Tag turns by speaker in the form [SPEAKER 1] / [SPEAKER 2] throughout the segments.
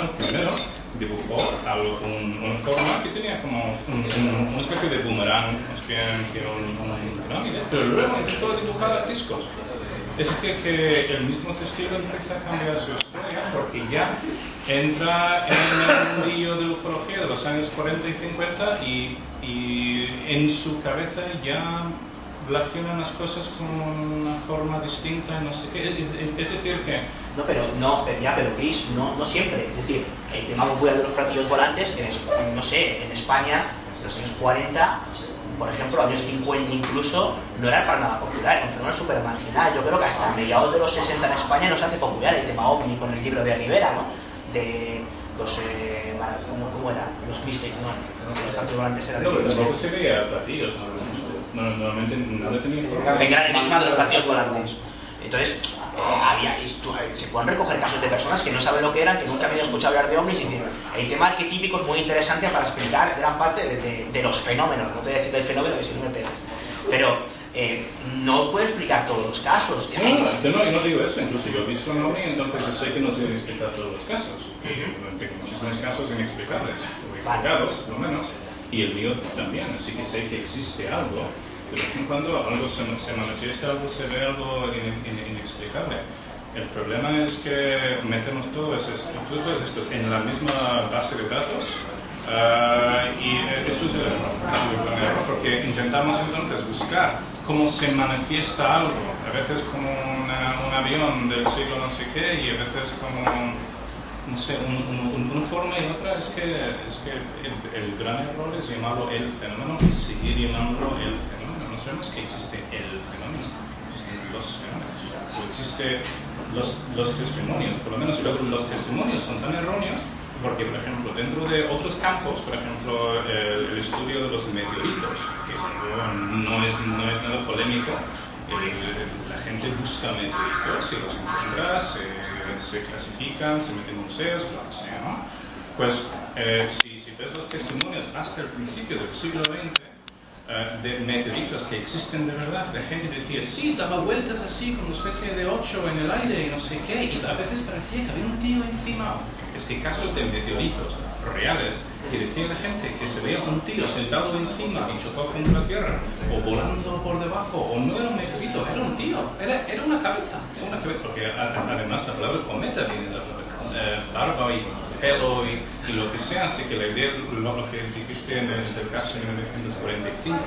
[SPEAKER 1] Bumrán, el primero, dibujó una forma que tenía como una especie de boomerang, más bien que una pirámide, pero luego empezó a dibujar discos. Es decir, que el mismo testigo empieza a cambiar su historia porque ya entra en el mundillo de la ufología de los años 40 y 50 y en su cabeza ya relacionan las cosas con una forma distinta, no sé qué. Es decir que...
[SPEAKER 2] Pero Chris, no siempre. Es decir, el tema popular de los platillos volantes, no sé, en España, en los años 40, por ejemplo, años 50 incluso, no era para nada popular, era un fenómeno súper marginal. Yo creo que hasta mediados de los 60 en España no se hace popular el tema ovni con el libro de Rivera, ¿no? De los... ¿Cómo era? Los místicos, no, los platillos volantes eran...
[SPEAKER 1] No, pero tampoco se veía platillos, normalmente nada tenía forma.
[SPEAKER 2] El gran enigma de los platillos volantes. Entonces, se pueden recoger casos de personas que no saben lo que eran, que nunca habían escuchado hablar de ovnis, y decir, el tema arquetípico es muy interesante para explicar gran parte de los fenómenos. No te voy a decir del fenómeno, que si no me pegas. Pero no puede explicar todos los casos.
[SPEAKER 1] Yo no digo eso, incluso yo he visto un ovni, entonces sé que no se deben explicar todos los casos. Tengo muchísimos casos inexplicables, o explicados, por lo menos, y el mío también, así que sé que existe algo. De vez en cuando algo se manifiesta, algo se ve, algo inexplicable. El problema es que metemos todos estos en la misma base de datos y eso es el error, porque intentamos entonces buscar cómo se manifiesta algo, a veces como un avión del siglo no sé qué y a veces como, no sé, una forma y otra. Es que el gran error es llamarlo el fenómeno y seguir llamándolo el fenómeno. No sabemos que existe el fenómeno, existen los fenómenos, o existen los testimonios, por lo menos luego los testimonios son tan erróneos porque, por ejemplo, dentro de otros campos, por ejemplo, el estudio de los meteoritos, que no es nada polémico, la gente busca meteoritos y los encuentra, se clasifican, se meten en museos, lo que sea, ¿no? Pues si ves los testimonios hasta el principio del siglo XX, de meteoritos que existen de verdad, la gente decía, sí, daba vueltas así con una especie de 8 en el aire y no sé qué, y a veces parecía que había un tío encima. Es que casos de meteoritos reales que decía la gente que se veía un tío sentado encima y chocó contra la tierra, o volando por debajo, o no era un meteorito, era un tío, era una cabeza, porque además la palabra cometa viene de la palabra barba y pelo y lo que sea, así que la idea, lo que dijiste en el caso de 1945,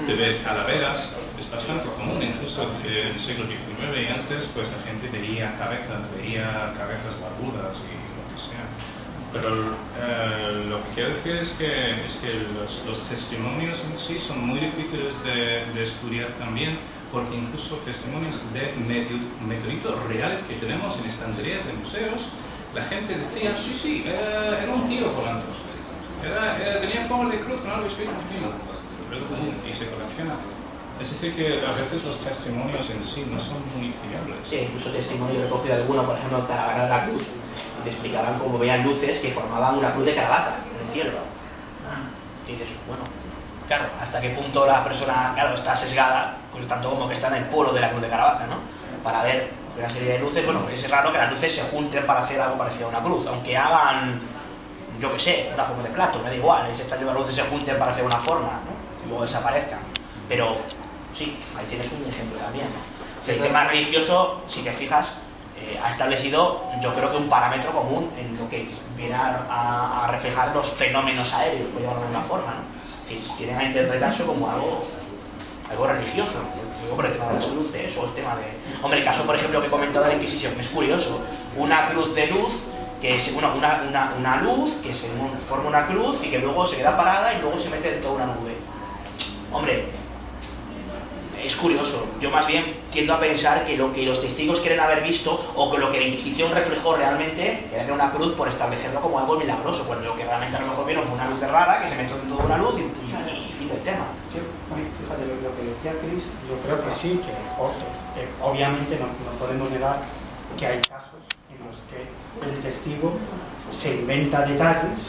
[SPEAKER 1] de ver calaveras, es bastante común, incluso en el siglo XIX y antes, pues la gente veía cabezas barbudas y lo que sea. Pero lo que quiero decir es que los testimonios en sí son muy difíciles de estudiar también, porque incluso testimonios de meteoritos reales que tenemos en estanterías de museos, la gente decía, sí, era un tío volando. Tenía forma de cruz con algo escrito encima. Y se colecciona. Es decir, que a veces los testimonios en sí no son muy fiables.
[SPEAKER 2] Sí, incluso testimonio recogido de alguno, por ejemplo, para la Gran Cruz. Y te explicaban cómo veían luces que formaban una cruz de Caravaca en el cielo. Y dices, bueno, claro, hasta qué punto la persona, claro, está sesgada, pues tanto como que está en el polo de la cruz de Caravaca, ¿no? Para ver una serie de luces. Bueno, es raro que las luces se junten para hacer algo parecido a una cruz, aunque hagan, yo qué sé, una forma de plato, me da igual, es extraño que las luces se junten para hacer una forma, ¿no? Y luego desaparezcan. Pero sí, ahí tienes un ejemplo también, ¿no? El tema religioso, si te fijas, ha establecido, yo creo que un parámetro común en lo que viene a reflejar los fenómenos aéreos, por llamarlo de alguna forma, ¿no? Es decir, tienen a interpretarse como algo religioso, por el tema de las luces o el tema de... Hombre, el caso, por ejemplo, que he comentado de la Inquisición, es curioso, una cruz de luz, que es una luz que se forma una cruz y que luego se queda parada y luego se mete dentro de una nube. Hombre, es curioso. Yo más bien tiendo a pensar que lo que los testigos quieren haber visto o que lo que la Inquisición reflejó realmente era una cruz por establecerlo como algo milagroso, cuando lo que realmente a lo mejor vieron fue una luz rara que se metió dentro de una luz y fin del tema.
[SPEAKER 3] Sí, fíjate lo que decía Chris, yo creo que sí, que obviamente no podemos negar que hay casos en los que el testigo se inventa detalles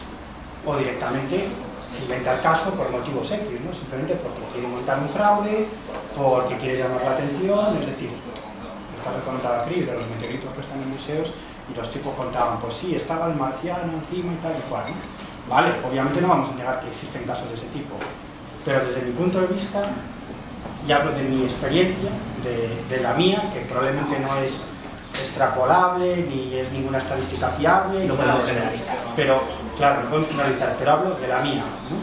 [SPEAKER 3] o directamente se inventa el caso por motivos X, ¿no? Simplemente porque quiere montar un fraude, porque quiere llamar la atención. Es decir, el caso que comentaba Chris de los meteoritos que están en museos, y los tipos contaban, pues sí, estaba el marciano encima y tal y cual, ¿no? Vale, obviamente no vamos a negar que existen casos de ese tipo, pero desde mi punto de vista, y hablo de mi experiencia, de la mía, que probablemente no es extrapolable, ni es ninguna estadística fiable,
[SPEAKER 2] No podemos generalizar, ¿no?
[SPEAKER 3] pero, claro, no podemos generalizar, pero hablo de la mía, ¿no?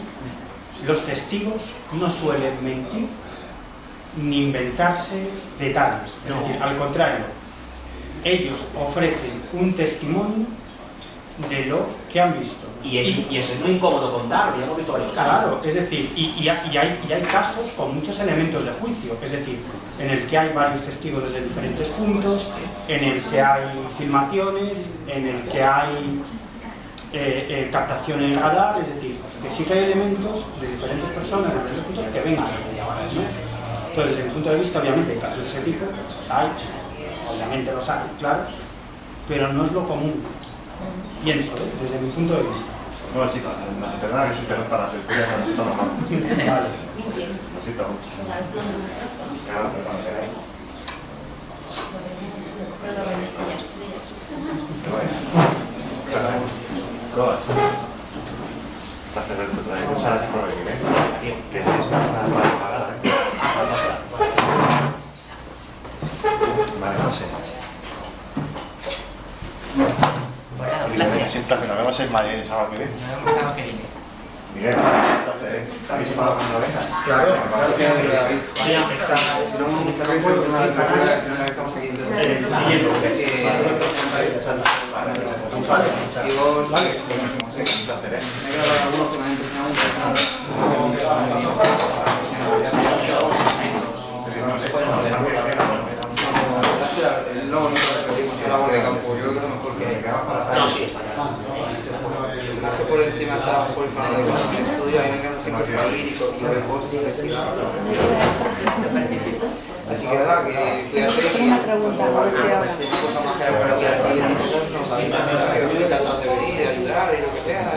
[SPEAKER 3] Los testigos no suelen mentir ni inventarse detalles, es decir, al contrario, ellos ofrecen un testimonio de lo que han visto.
[SPEAKER 2] Y es muy incómodo contarlo, ya hemos visto varios casos.
[SPEAKER 3] Claro, es decir, y hay casos con muchos elementos de juicio, es decir, en el que hay varios testigos desde diferentes puntos, en el que hay filmaciones, en el que hay captación en radar, es decir, que sí que hay elementos de diferentes personas, de diferentes puntos, que vengan, ¿no? Entonces, desde mi punto de vista, obviamente, hay casos de ese tipo, los hay, obviamente los hay, claro, pero no es lo común, pienso, desde mi punto de vista.
[SPEAKER 4] Bueno, chicos, nos perdona que se interrumpa la tertulia, pero necesito normal.
[SPEAKER 3] Vale.
[SPEAKER 4] Necesito mucho. Claro, pero cuando queráis. Muchas gracias por venir, ¿eh? Que es una para pagar, ¿eh? Vale, no sé. Sin placer, nos vemos en Madrid el sábado que viene. Miguel, un placer, ¿eh? ¿Habéis separado cuando vengas?
[SPEAKER 3] Claro,
[SPEAKER 5] Lo bonito que pedimos el labor de campo, yo creo que es lo mejor que para
[SPEAKER 2] No, sí, está claro.
[SPEAKER 5] más que por encima estar por el plano de cosas que estudio, ahí me quedan siempre para lírico y el bosque y así. Así que nada, que cuídate y
[SPEAKER 6] una pregunta,
[SPEAKER 5] cosa más que para que así que tratas de venir, de ayudar y lo que sea.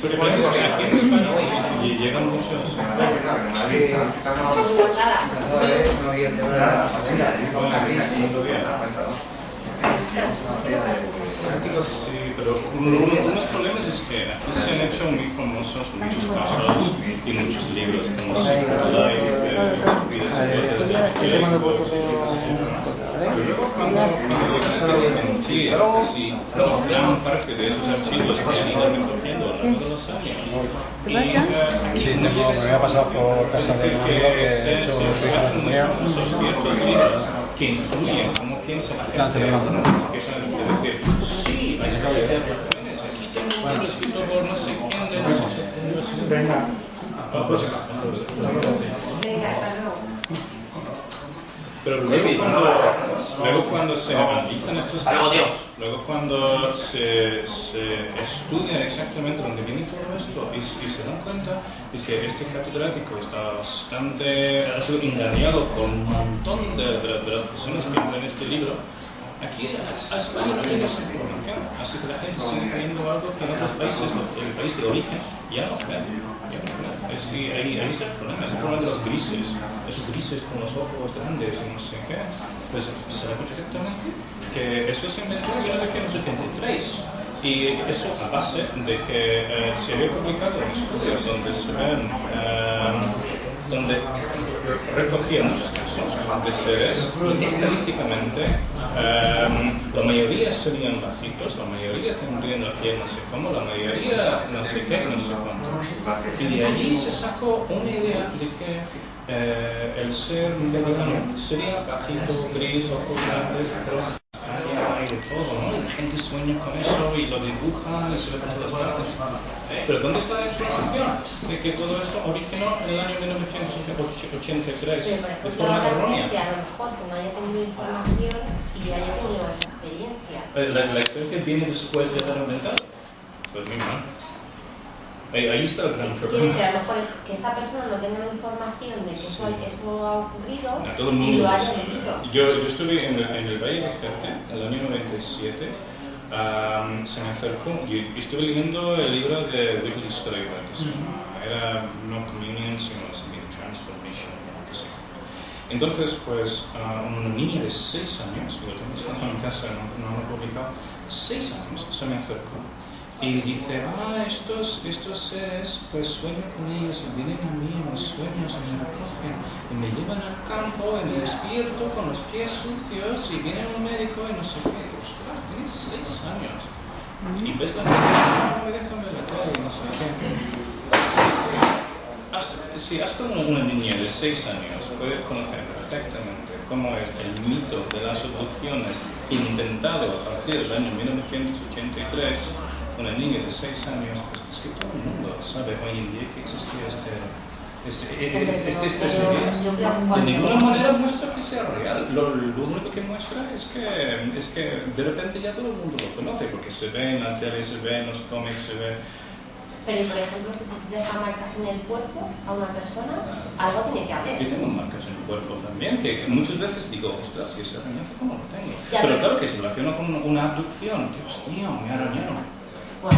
[SPEAKER 1] El problema es que aquí en España llegan muchos. Sí, pero unos problemas es que aquí se han hecho muy famosos muchos casos y muchos libros, como Secret Life, Vida Secreta de cuando es mentira, sí, gran parte de esos archivos que han ido recogiendo a lo largo de los años.
[SPEAKER 7] Sí, me había pasado por casa de un amigo que ha hecho su hija de comunidad.
[SPEAKER 1] Ciertos libros que influyen cómo piensa la gente. Es decir, sí, hay interpretaciones. Aquí tengo un escrito por no sé quién de no sé qué.
[SPEAKER 3] Venga.
[SPEAKER 1] Pero luego cuando se analizan estos casos, luego cuando se estudian exactamente dónde viene todo esto y se dan cuenta de que este catedrático ha sido engañado por un montón de las personas que leen este libro, aquí a España no llega esa información, así que la gente sigue creyendo algo que en otros países, el país de origen, ya no creen. Es que ahí está el problema, es el problema de los grises, esos grises con los ojos grandes y no sé qué. Pues se ve perfectamente que eso se inventó en 1983 y eso a base de que se había publicado en estudios donde se ven, donde recogía muchos casos de seres y estadísticamente la mayoría serían bajitos, la mayoría tendrían la piel no sé cómo, la mayoría no sé qué, no sé cuánto. Y de allí se sacó una idea de que el ser mediano sería bajito, gris, ojos grandes, rojas, y de todo, ¿no? Y la gente sueña con eso y lo dibujan y se ve por todas partes. Pero ¿dónde está la información de que todo esto originó en el año 1983 de forma errónea?
[SPEAKER 8] A lo mejor que no haya tenido información y haya tenido esa experiencia.
[SPEAKER 1] La experiencia viene después de haber inventado. Pues muy mal. Ahí está el gran
[SPEAKER 8] Quiere
[SPEAKER 1] problema.
[SPEAKER 8] decir, a lo mejor que esa persona no tenga la información de que eso ha ocurrido
[SPEAKER 1] Todo el mundo
[SPEAKER 8] y lo
[SPEAKER 1] lo
[SPEAKER 8] haya
[SPEAKER 1] sabe.
[SPEAKER 8] leído.
[SPEAKER 1] Yo estuve en el Valle de Jerte en el año 97 se me acercó y estuve leyendo el libro de Wikileaks History, que se llama, era no Communion, sino Transformation, que sé. Entonces, pues, una niña de 6 años, lo tengo en casa, no lo he publicado, 6 años, se me acercó y dice, estos seres, pues sueño con ellos y vienen a mí en los sueños y me recogen y me llevan al campo y me despierto con los pies sucios y viene un médico y no sé qué. Ostras, tienes 6 años y ves la tele, no me dejan ver la tele y no sé qué. Hasta una niña de 6 años puede conocer perfectamente cómo es el mito de las abducciones inventado a partir del año 1983. Una niña de 6 años, pues es que todo el mundo sabe hoy en día que existía estas ideas. De ninguna manera muestra que sea real. Lo único que muestra es que de repente ya todo el mundo lo conoce, porque se ve en la tele, se ve en los cómics, se ve...
[SPEAKER 8] Pero, por ejemplo, si te deja marcas en el cuerpo a una persona, algo tiene que haber.
[SPEAKER 1] Yo tengo marcas en el cuerpo también, que muchas veces digo, ostras, si es arañazo, ¿cómo lo tengo?
[SPEAKER 8] Ya,
[SPEAKER 1] pero claro que se relaciona con una abducción. Dios mío, me arañaron.
[SPEAKER 8] Bueno,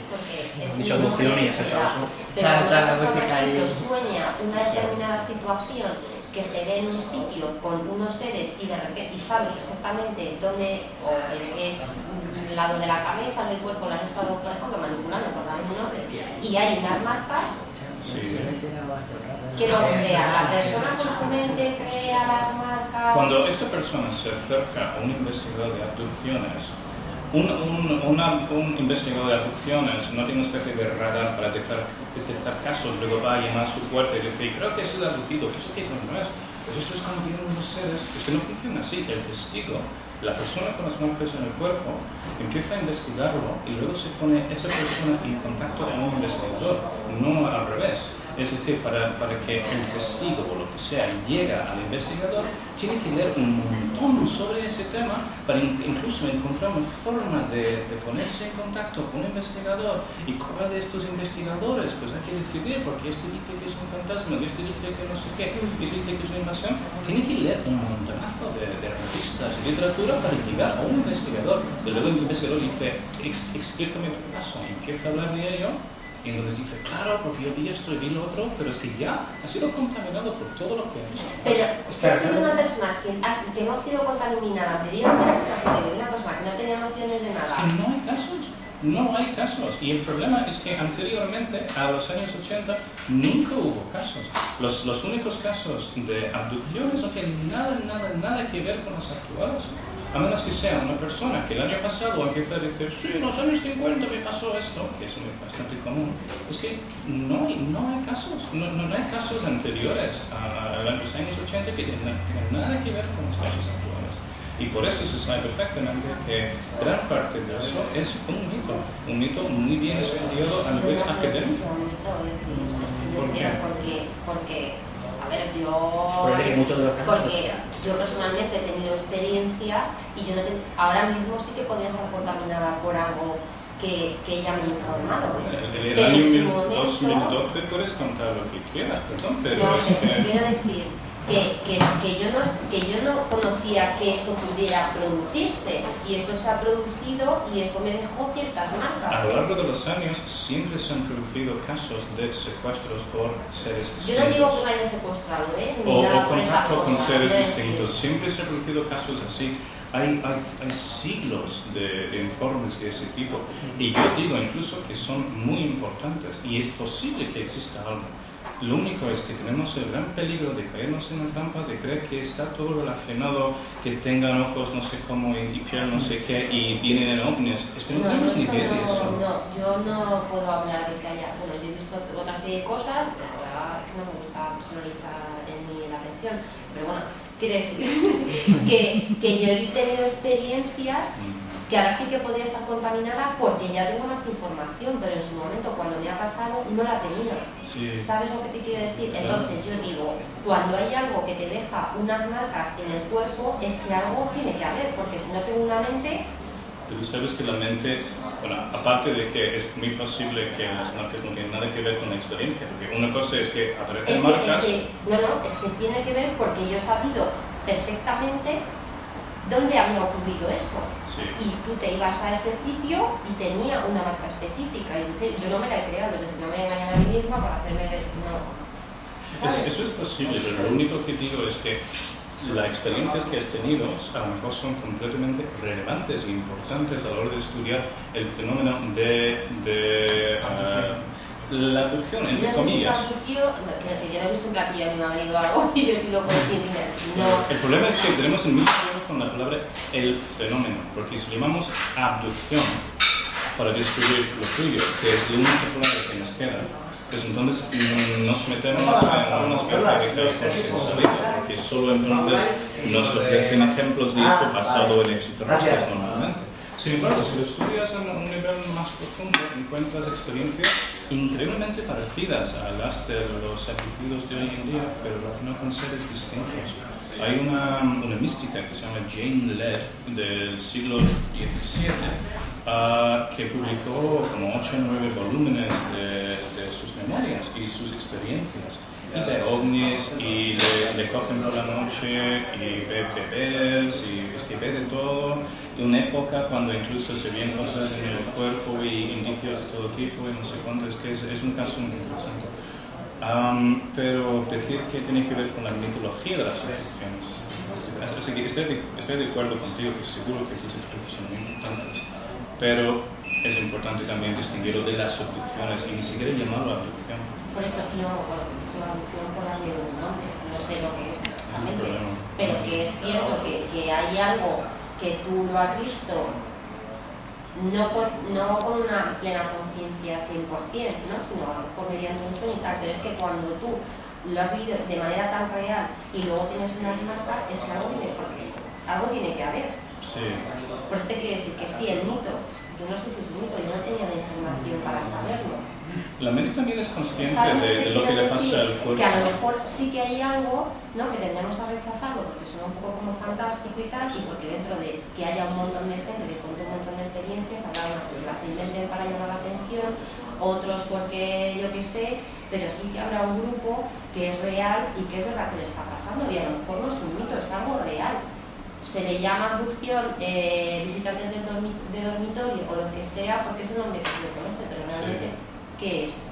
[SPEAKER 8] porque es
[SPEAKER 2] dicho abducción y ese caso.
[SPEAKER 8] Pero una persona que sueña una determinada situación que se ve en un sitio con unos seres y de repente y sabe perfectamente dónde o en qué lado de la cabeza, del cuerpo, la han estado, por ejemplo, manipulando, por darle un nombre, y hay unas marcas.
[SPEAKER 1] Sí.
[SPEAKER 8] Quiero que la persona con su mente crea las marcas.
[SPEAKER 1] Cuando esta persona se acerca a un investigador de abducciones, un investigador de abducciones no tiene una especie de radar para detectar casos, luego va a llamar a su puerta y dice, creo que he sido abducido, ¿qué sé qué no es? Pues esto es cuando vienen unos seres, es que no funciona así. El testigo, la persona con las marcas en el cuerpo, empieza a investigarlo y luego se pone esa persona en contacto con un investigador, no al revés. Es decir, para que el testigo o lo que sea llegue al investigador, tiene que leer un montón sobre ese tema para incluso encontrar una forma de ponerse en contacto con un investigador y cuál de estos investigadores pues hay que decidir, porque este dice que es un fantasma, este dice que no sé qué, este dice que es una invasión. Tiene que leer un montonazo de revistas y literatura para llegar a un investigador. Y luego el investigador dice, explícame tu caso, empieza a hablar de ello. Y entonces dice, claro, porque yo vi esto y vi lo otro, pero es que ya ha sido contaminado por todo lo que ha visto.
[SPEAKER 8] Pero si ha sido una persona que no ha sido contaminada anteriormente, una persona que no tenía nociones de nada.
[SPEAKER 1] Es que no hay casos, no hay casos. Y el problema es que anteriormente, a los años 80, nunca hubo casos. Los únicos casos de abducciones no tienen nada que ver con los actuales. A menos que sea una persona que el año pasado empieza a decir, sí, en los años 50 me pasó esto, que es bastante común. Es que no hay casos, no hay casos anteriores a los años 80 que tengan nada que ver con los casos actuales. Y por eso se sabe perfectamente que gran parte de eso es un mito muy bien estudiado a nivel académico.
[SPEAKER 8] ¿Por qué? Porque a ver,
[SPEAKER 2] porque
[SPEAKER 8] yo personalmente he tenido experiencia y yo ahora mismo sí que podría estar contaminada por algo que ella me ha informado.
[SPEAKER 1] En el año 2012 puedes contar lo que quieras, perdón, pero
[SPEAKER 8] no,
[SPEAKER 1] es que...
[SPEAKER 8] quiero decir que yo no conocía que eso pudiera producirse y eso se ha producido y eso me dejó ciertas marcas.
[SPEAKER 1] A lo largo de los años siempre se han producido casos de secuestros por seres distintos.
[SPEAKER 8] Yo no digo que me hayan secuestrado, ni
[SPEAKER 1] o
[SPEAKER 8] nada por
[SPEAKER 1] contacto con seres distintos.
[SPEAKER 8] Decir.
[SPEAKER 1] Siempre se han producido casos así. Hay siglos de informes de ese tipo y yo digo incluso que son muy importantes y es posible que exista algo. Lo único es que tenemos el gran peligro de caernos en la trampa, de creer que está todo relacionado, que tengan ojos no sé cómo y piel no sé qué y vienen en ovnis. Es que no tenemos ni idea de eso.
[SPEAKER 8] No, yo no puedo hablar de que haya... Bueno, yo he visto otra serie de cosas, pero la verdad es que no me gusta personalizar ni la atención. Pero bueno, quiere decir que yo he tenido experiencias que ahora sí que podría estar contaminada porque ya tengo más información, pero en su momento cuando me ha pasado no la tenía.
[SPEAKER 1] Sí.
[SPEAKER 8] ¿Sabes lo que te quiero decir? Entonces yo digo, cuando hay algo que te deja unas marcas en el cuerpo es que algo tiene que haber, porque si no tengo una mente...
[SPEAKER 1] Pero sabes que la mente, bueno, aparte de que es muy posible que las marcas no tienen nada que ver con la experiencia, porque una cosa es que aparecen marcas...
[SPEAKER 8] es que tiene que ver porque yo he sabido perfectamente ¿dónde había ocurrido eso?
[SPEAKER 1] Sí.
[SPEAKER 8] Y tú te ibas a ese sitio y tenía una marca específica, es decir, yo no me la he creado, es decir, no me he engañado a mí misma para hacerme ver, no.
[SPEAKER 1] Eso es posible, pero lo único que digo es que las experiencias que has tenido a lo mejor son completamente relevantes e importantes a la hora de estudiar el fenómeno de la abducción, entre comillas.
[SPEAKER 8] Yo no sé si es abducción, yo no he visto un platillo de mi marido o algo y yo he sido consciente de no.
[SPEAKER 1] El problema es que tenemos el mismo problema con la palabra el fenómeno, porque si llamamos abducción para describir lo tuyo, que es la única palabra que nos queda, pues entonces nos metemos en una especie de consensualidad, porque solo entonces nos ofrecen ejemplos de eso basado en extraterrestres normalmente. Sin embargo, si lo estudias a un nivel más profundo, encuentras experiencias increíblemente parecidas a las de los sacrificios de hoy en día, pero relacionadas con seres distintos. Hay una mística que se llama Jane Lead del siglo XVII que publicó como 8 o 9 volúmenes de sus memorias y sus experiencias. Y de ovnis, y le cogen por la noche, y ve bebés, y es que ve de todo. Y una época cuando incluso se ven cosas en el cuerpo y indicios de todo tipo, y no sé cuánto, es que es un caso muy interesante. Pero decir que tiene que ver con la mitología de las abducciones. Así que estoy de acuerdo contigo que seguro que sus experiencias son muy importantes, pero es importante también distinguirlo de las abducciones y ni siquiera llamarlo abducción.
[SPEAKER 8] Por eso no, la abducción por darle un nombre, no sé lo que es exactamente, pero que es cierto que hay algo que tú lo has visto no con una plena conciencia 100%, ¿no? Sino a lo mejor mediante un sueño y tal, pero es que cuando tú lo has vivido de manera tan real y luego tienes unas masas, es que algo tiene que haber.
[SPEAKER 1] Sí.
[SPEAKER 8] Por eso te quiero decir que sí, el mito, yo no sé si es un mito, yo no tenía la información para saberlo.
[SPEAKER 1] La mente también es consciente de lo que le pasa al cuerpo.
[SPEAKER 8] Que a lo mejor sí que hay algo, ¿no?, que tendemos a rechazarlo porque suena un poco como fantástico y tal, y porque dentro de que haya un montón de gente que cuente un montón de experiencias, habrá unas que se las inventen para llamar la atención, otros porque yo qué sé, pero sí que habrá un grupo que es real y que es verdad que le está pasando, y a lo mejor no es un mito, es algo real. Se le llama abducción, visitantes de dormitorio o lo que sea, porque es el nombre que se le conoce, pero realmente, sí. ¿Qué es?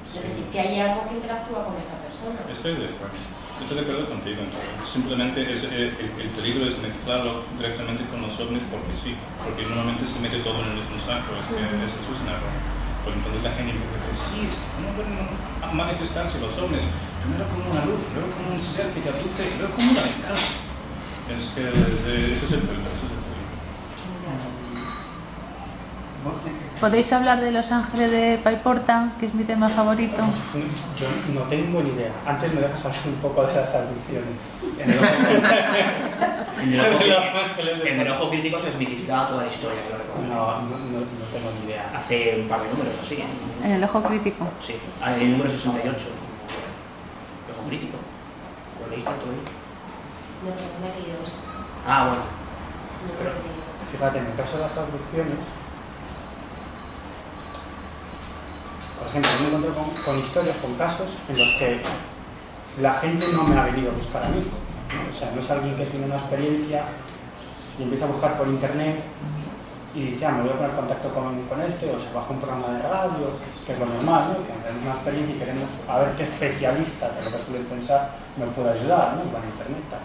[SPEAKER 8] Es decir, que hay algo que interactúa con esa persona.
[SPEAKER 1] Estoy de acuerdo contigo. Entonces. Simplemente el peligro es mezclarlo directamente con los ovnis porque sí, porque normalmente se mete todo en el mismo saco, es que eso es un error. Por entonces la gente dice, sí, es que no pueden manifestarse los ovnis, primero como una luz, luego como un ser que te abduce, y luego como una ventana. Es que ese es el peligro,
[SPEAKER 6] ¿Podéis hablar de Los Ángeles de Paiporta, que es mi tema favorito?
[SPEAKER 3] Yo no tengo ni idea. Antes me dejas hablar un poco de las abducciones.
[SPEAKER 2] En el ojo crítico se desmitificaba toda la historia, que lo recuerdo.
[SPEAKER 3] No tengo ni idea.
[SPEAKER 2] Hace un par de números así, ¿eh?
[SPEAKER 6] En el ojo crítico.
[SPEAKER 2] Sí, en el número 68. El ojo crítico. ¿Lo leíste tú?
[SPEAKER 8] No he leído eso.
[SPEAKER 2] Ah, bueno.
[SPEAKER 8] Pero,
[SPEAKER 3] fíjate, en el caso de las abducciones, por ejemplo, me encontré con historias, con casos en los que la gente no me ha venido a buscar a mí, ¿no? O sea, no es alguien que tiene una experiencia y empieza a buscar por internet y dice, me voy a poner en contacto con este, o se baja un programa de radio, que es lo normal, ¿no? Que tenemos una experiencia y queremos a ver qué especialista, que es lo que suelen pensar, me puede ayudar, ¿no? Y van a internet, tal.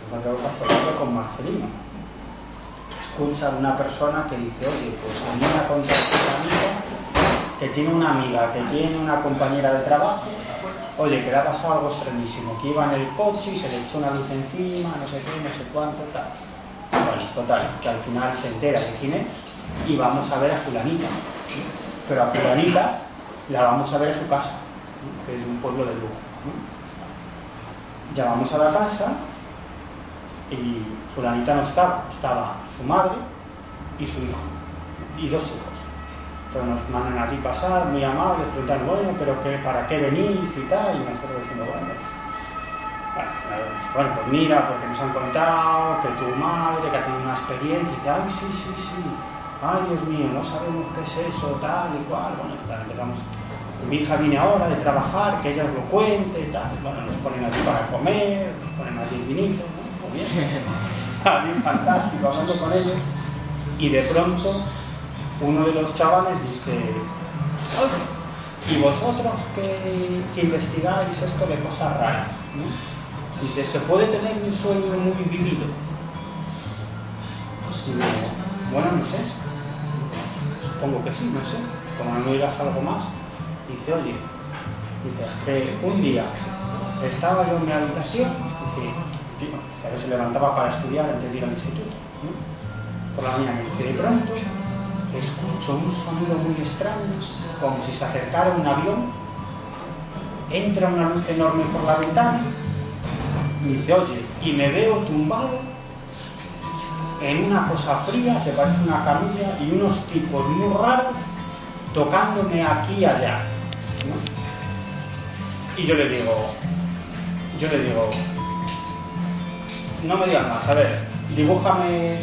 [SPEAKER 3] Me encontré, por ejemplo, con Marcelino. Escucha a una persona que dice, oye, pues a mí me ha contado un amigo que tiene una amiga, que tiene una compañera de trabajo, oye, que le ha pasado algo extrañísimo, que iba en el coche y se le echó una luz encima, no sé qué, no sé cuánto, tal. Bueno, total, que al final se entera de quién es y vamos a ver a fulanita. Pero a fulanita la vamos a ver a su casa, que es un pueblo de Lugo. Ya vamos a la casa y fulanita no estaba su madre y su hijo, y 2 hijos. Entonces nos mandan allí pasar, muy amables, preguntan, bueno, pero ¿para qué venís y tal? Y nosotros diciendo, bueno, pues mira, porque nos han contado que tu madre, que ha tenido una experiencia, y dice, ay, sí, ay, Dios mío, no sabemos qué es eso, tal y cual. Bueno, total, empezamos. Mi hija viene ahora de trabajar, que ella os lo cuente y tal. Bueno, nos ponen allí para comer, nos ponen allí el vinito, ¿no? Pues bien. Alguien fantástico, hablando con ellos, y de pronto uno de los chavales dice: oye, ¿y vosotros que investigáis esto de cosas raras? ¿No? Dice: ¿se puede tener un sueño muy vivido? Y digo: bueno, no sé, supongo que sí, no sé, como no me digas algo más. Dice: oye, dice, es que un día estaba yo en mi habitación, dice, a veces se levantaba para estudiar antes de ir al instituto, ¿no? Por la mañana, y de pronto escucho un sonido muy extraño, como si se acercara un avión, entra una luz enorme por la ventana, y dice: oye, y me veo tumbado en una cosa fría que parece una camilla y unos tipos muy raros tocándome aquí y allá, ¿no? Y yo le digo, no me digas más, a ver, dibújame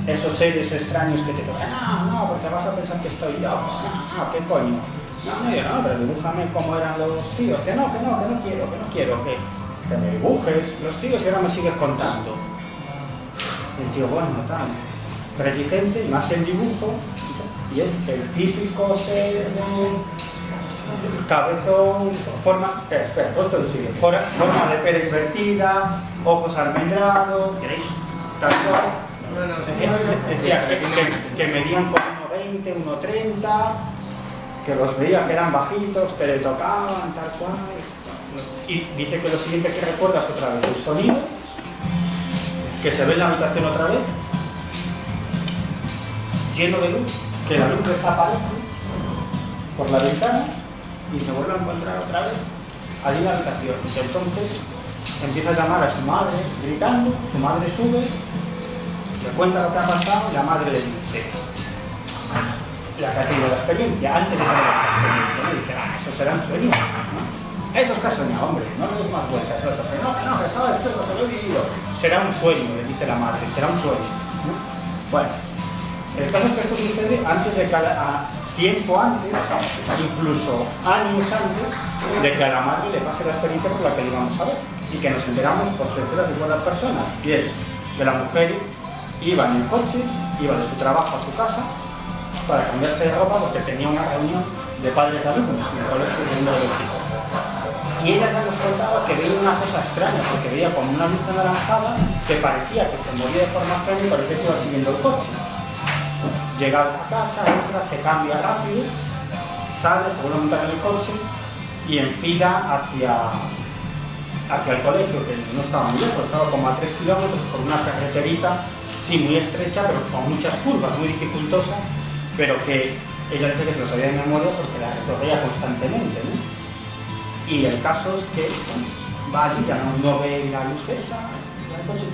[SPEAKER 3] esos seres extraños que te tocan. No, porque vas a pensar que estoy yo. No, ¿qué coño? No, pero dibújame cómo eran los tíos. Que no quiero, que me dibujes los tíos y ahora me sigues contando. Y el tío, bueno, tal, reticente, me hace el dibujo, y es el típico ser cabezón, forma de pera invertida, ojos almendrados, ¿queréis? Tal cual. Decía que medían como 1,20, 1,30, que los veía que eran bajitos, que le tocaban, tal cual. Y dice que lo siguiente que recuerda es otra vez el sonido, que se ve en la habitación otra vez, lleno de luz, que la luz desaparece por la ventana y se vuelve a encontrar otra vez allí en la habitación. Y entonces empieza a llamar a su madre gritando, su madre sube, le cuenta lo que ha pasado y la madre le dice la que ha tenido la experiencia, antes de tener la experiencia, le dice: eso será un sueño, ¿no? Eso es que has soñado, hombre, no le des más vueltas. No, que estaba despierto, que lo he vivido. Será un sueño, le dice la madre, será un sueño, ¿no? Bueno, el caso es que esto sucede antes de tiempo antes, incluso años antes, de que a la madre le pase la experiencia por la que le íbamos a ver, y que nos enteramos por terceras y cuartas personas. Y es que la mujer iba en el coche, iba de su trabajo a su casa para cambiarse de ropa porque tenía una reunión de padres de alumnos en el colegio de uno de los hijos. Y ella ya nos contaba que veía una cosa extraña, porque veía como una luz anaranjada que parecía que se movía de forma extraña y parecía que iba siguiendo el coche. Llega a la casa, entra, se cambia rápido, sale, se vuelve a montar en el coche y enfila hacia el colegio, que no estaba muy lejos, estaba como a 3 kilómetros por una carreterita, sí, muy estrecha, pero con muchas curvas, muy dificultosa, pero que ella dice que se lo sabía de memoria porque la recorría constantemente, ¿no? Y el caso es que va allí, ya no ve la luz esa,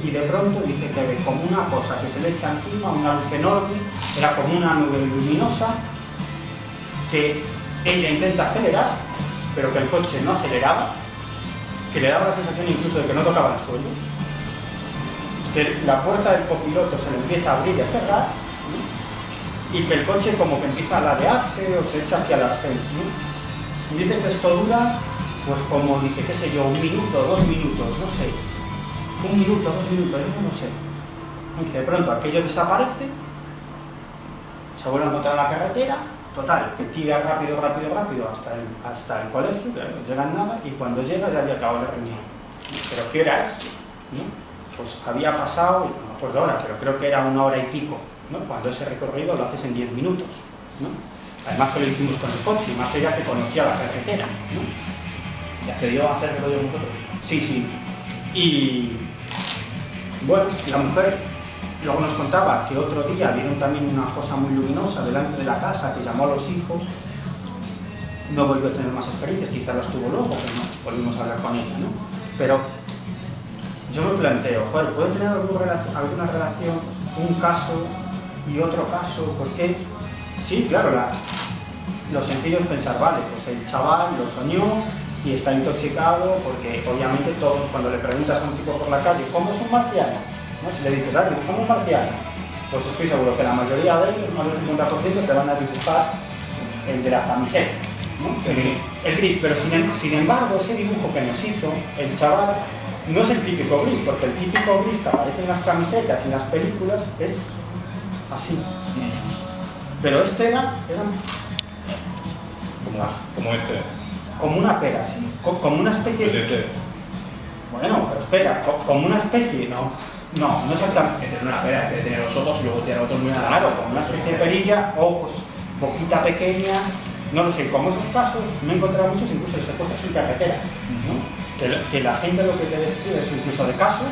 [SPEAKER 3] y de pronto dice que ve como una cosa que se le echa encima, una luz enorme, era como una nube luminosa, que ella intenta acelerar, pero que el coche no aceleraba, que le daba la sensación incluso de que no tocaba el suelo, que la puerta del copiloto se le empieza a abrir y a cerrar, ¿no? Y que el coche como que empieza a ladearse o se echa hacia la frente, ¿no? Y dice que esto dura, pues como dice, qué sé yo, 1 minuto, 2 minutos, no sé, 1 minuto, 2 minutos, yo no sé. Dice, de pronto aquello desaparece, se vuelve a encontrar la carretera, total, que tira rápido hasta el colegio, que no llega nada, y cuando llega ya había acabado la reunión. ¿Pero qué hora es? ¿No? Pues había pasado, no me acuerdo ahora, pero creo que era 1 hora y pico, ¿no? Cuando ese recorrido lo haces en 10 minutos, ¿no? Además que lo hicimos con el coche, y más ella que conocía la carretera, ¿no? ¿Y accedió a hacerlo yo vosotros? Sí. Y bueno, la mujer luego nos contaba que otro día vieron también una cosa muy luminosa delante de la casa que llamó a los hijos. No volvió a tener más experiencias, quizás las tuvo luego, pero no volvimos a hablar con ella, ¿no? Pero yo me planteo, joder, ¿puede tener alguna relación un caso y otro caso? Porque sí, claro, lo sencillo es pensar, vale, pues el chaval lo soñó y está intoxicado, porque obviamente todos, cuando le preguntas a un tipo por la calle, ¿cómo es un marciano? ¿No? Si le dices, ¿cómo es un marciano? Pues estoy seguro que la mayoría de ellos, más del 50%, te van a dibujar el de la camiseta, ¿no? El gris. Pero sin embargo, ese dibujo que nos hizo el chaval no es el típico gris, porque el típico gris que aparece en las camisetas y en las películas es así. Pero este era como una pera, ¿sí? Como una especie de... Bueno, pero espera, como una especie, no exactamente.
[SPEAKER 2] Entre una pera, entre tener los ojos y luego tener otros muy nada.
[SPEAKER 3] Claro, como una especie de perilla, ojos, boquita pequeña, no lo sé, como esos casos, me he encontrado muchos, incluso de secuestros en carretera, ¿no? Que la gente lo que te describe es incluso de casos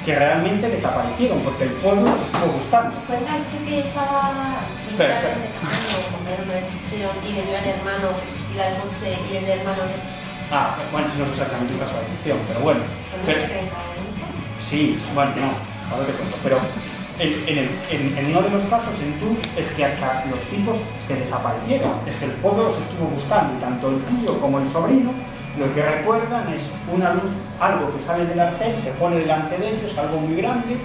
[SPEAKER 3] que realmente desaparecieron porque el pueblo los estuvo buscando.
[SPEAKER 8] Cuéntale que estaba
[SPEAKER 3] Espera.
[SPEAKER 8] comprando una decisión y le dio al hermano y la Alfonse y el hermano de...
[SPEAKER 3] Bueno, eso no es exactamente un caso de adicción, pero bueno. Sí, bueno, no, ahora te cuento. Pero en uno de los casos en tú es que hasta los tipos que desaparecieron, es que el pueblo los estuvo buscando y tanto el tío como el sobrino lo que recuerdan es una luz, algo que sale del arcén, se pone delante de ellos, algo muy grande,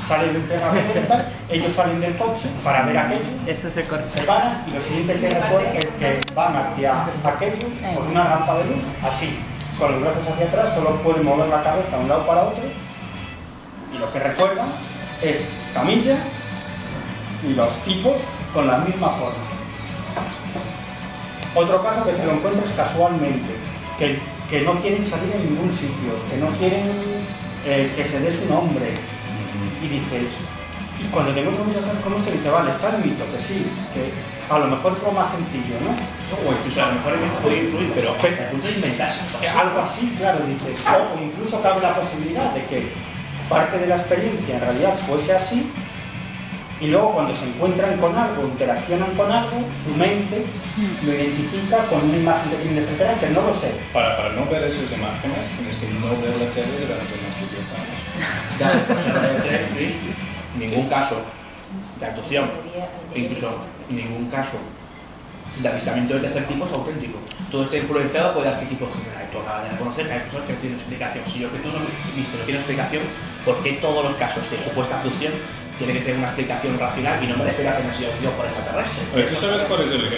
[SPEAKER 3] sale del terreno y tal, ellos salen del coche para ver aquello,
[SPEAKER 6] Eso se corta.
[SPEAKER 3] se paran y lo siguiente que recuerdan es que van hacia aquello por una rampa de luz, así, con los brazos hacia atrás, solo pueden mover la cabeza de un lado para otro y lo que recuerdan es camilla y los tipos con la misma forma. Otro caso que te lo encuentras casualmente, que no quieren salir en ningún sitio, que no quieren que se dé su nombre. Y dices, y cuando te encuentras muchas cosas como esto, dices, vale, está el mito, que sí, que a lo mejor es lo más sencillo, ¿no?
[SPEAKER 2] O incluso a lo mejor el mito puede influir, pero hasta el punto de inventarse.
[SPEAKER 3] Algo así, claro, dices, o incluso cabe la posibilidad de que parte de la experiencia en realidad fuese así, y luego cuando se encuentran con algo, interaccionan con algo, su mente lo identifica con una imagen que tiene cercana, que no lo sé.
[SPEAKER 1] Para no ver esas imágenes tienes que no ver la tele durante más de 10 años.
[SPEAKER 2] Ya, por eso no debe tener ningún caso de abducción, incluso ningún caso de avistamiento de tercer tipo es auténtico. Todo está influenciado por el arquetipo general. Tú acabas de reconocer que hay cosas que no tienen explicación. Si yo que tú no viste no tiene explicación, ¿por qué todos los casos de supuesta abducción tiene que tener una explicación racional y no me refiero a que no haya sido por extraterrestre?
[SPEAKER 1] ¿Tú sabes cuál es el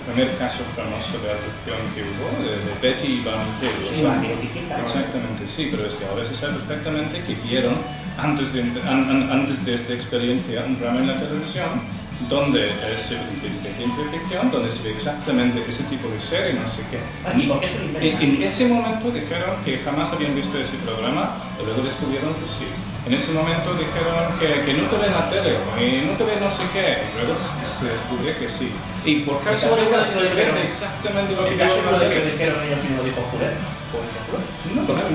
[SPEAKER 1] primer caso famoso de abducción que hubo? De Betty Van Hill.
[SPEAKER 2] Sí, Van identifica.
[SPEAKER 1] Exactamente, sí, pero es que ahora se sabe perfectamente que vieron, antes de esta experiencia, un programa en la televisión donde es de ciencia ficción, donde se ve exactamente ese tipo de ser y no sé qué. En ese momento dijeron que jamás habían visto ese programa, y luego descubrieron que sí. En ese momento dijeron que nunca ven la tele, y nunca ven no sé qué, y luego se descubrió que sí. Y por casualidad se ve exactamente lo que dijeron.
[SPEAKER 2] ¿De que dijeron ellos y no dijo Fuller, por ejemplo?
[SPEAKER 1] No, Fuller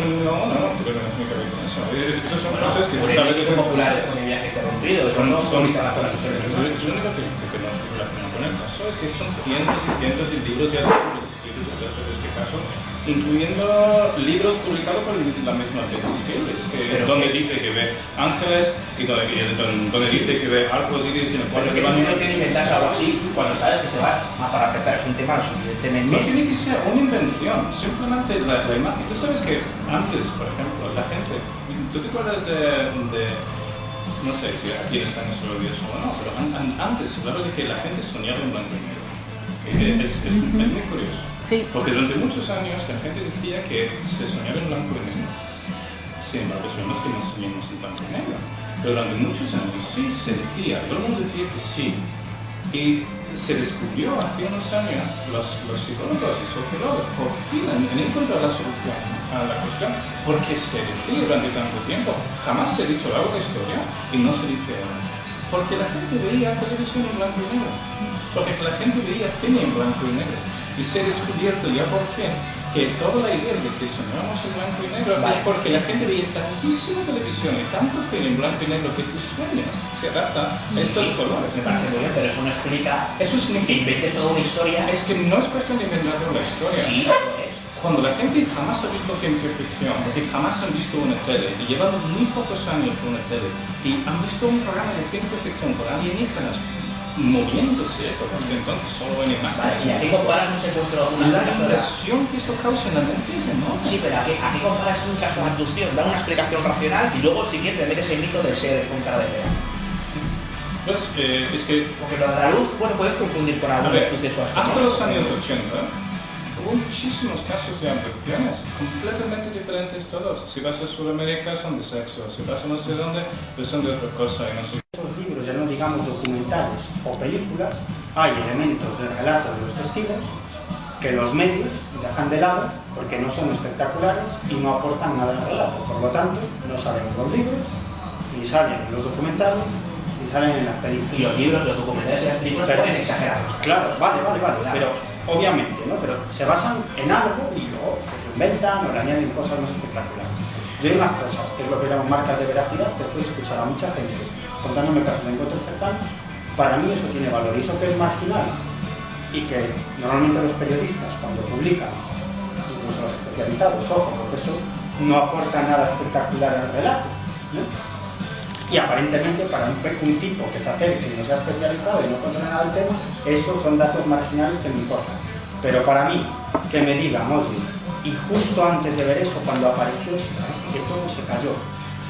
[SPEAKER 1] no tiene que ver con eso. Esas son cosas que se
[SPEAKER 2] saben
[SPEAKER 1] saben
[SPEAKER 2] que son populares con el viaje interrumpido,
[SPEAKER 1] son
[SPEAKER 2] no
[SPEAKER 1] lo único que nos relaciona con el caso es que son cientos y cientos de libros y artículos escritos acerca de este caso, incluyendo libros publicados por la misma Betty Hill, donde dice que ve ángeles y donde dice que ve arcos iris en el cual
[SPEAKER 2] que no tiene que inventarse algo así cuando sabes que se va para empezar. Es un tema suficientemente...
[SPEAKER 1] No tiene que ser una invención, simplemente la imagen. Tú sabes que antes, por ejemplo, la gente... ¿Tú te acuerdas de no sé si aquí en España se lo olvidó o no, pero antes se hablaba de que la gente soñaba en blanco y negro? Es muy curioso.
[SPEAKER 6] Sí.
[SPEAKER 1] Porque durante muchos años la gente decía que se soñaba en blanco y negro. Sin embargo, sabemos que no soñamos en blanco y negro. Pero durante muchos años sí se decía, todo el mundo decía que sí. Y se descubrió hace unos años, los psicólogos y sociólogos por fin han encontrado la solución a la cuestión, porque se decía durante tanto tiempo, jamás se ha dicho algo de historia y no se dice ahora. Porque la gente veía televisión en blanco y negro, porque la gente veía cine en blanco y negro, y se ha descubierto ya por fin que toda la idea de que soñamos en blanco y negro es porque la gente veía tantísima televisión y tanto cine en blanco y negro que tus sueños se adaptan a estos colores.
[SPEAKER 2] Me parece muy bien, pero eso no explica...
[SPEAKER 1] Eso significa
[SPEAKER 2] que inventes toda una historia.
[SPEAKER 1] Es que no es cuestión de inventar una historia.
[SPEAKER 2] Sí, lo es.
[SPEAKER 1] Cuando la gente jamás ha visto ciencia ficción, porque jamás han visto una tele, y llevan muy pocos años con una tele, y han visto un programa de ciencia ficción con alienígenas moviéndose, porque entonces solo en imágenes.
[SPEAKER 2] ¿Y a qué comparas un secuestro?
[SPEAKER 1] La impresión que eso causa en la mente es enorme.
[SPEAKER 2] Sí, pero ¿a qué comparas un caso de abducción? Da una explicación racional y luego si quieres metes el mito de ser con cara de fea.
[SPEAKER 1] Pues, es que...
[SPEAKER 2] Porque lo de la luz, bueno, puedes confundir con algún suceso astronómico.
[SPEAKER 1] Hasta los años 80 hubo muchísimos casos de abducciones, completamente diferentes todos. Si vas a Sudamérica son de sexo, si vas a no sé dónde, pues son de otra cosa y no sé.
[SPEAKER 3] Esos libros, ya no digamos documentales o películas, hay elementos del relato de los testigos que los medios dejan de lado porque no son espectaculares y no aportan nada al relato. Por lo tanto, no salen en los libros, ni salen en los documentales, ni salen en las películas.
[SPEAKER 2] Y los libros, los documentales y las películas pueden exagerar.
[SPEAKER 3] Claro, vale, pero obviamente, ¿no? Pero se basan en algo y luego pues, lo inventan o le añaden cosas más espectaculares. Yo hay unas cosas, que es lo que llaman marcas de veracidad, que puedo escuchar a mucha gente contándome casos de encuentros cercanos. Para mí eso tiene valor, y eso que es marginal y que normalmente los periodistas cuando publican, incluso los especializados, ojo, porque eso no aporta nada espectacular al relato, ¿no? Y aparentemente para un tipo que se acerque y no sea especializado y no conoce nada del tema, esos son datos marginales que me importan. Pero para mí, que me diga Mosley, y justo antes de ver eso, cuando apareció, que todo se cayó.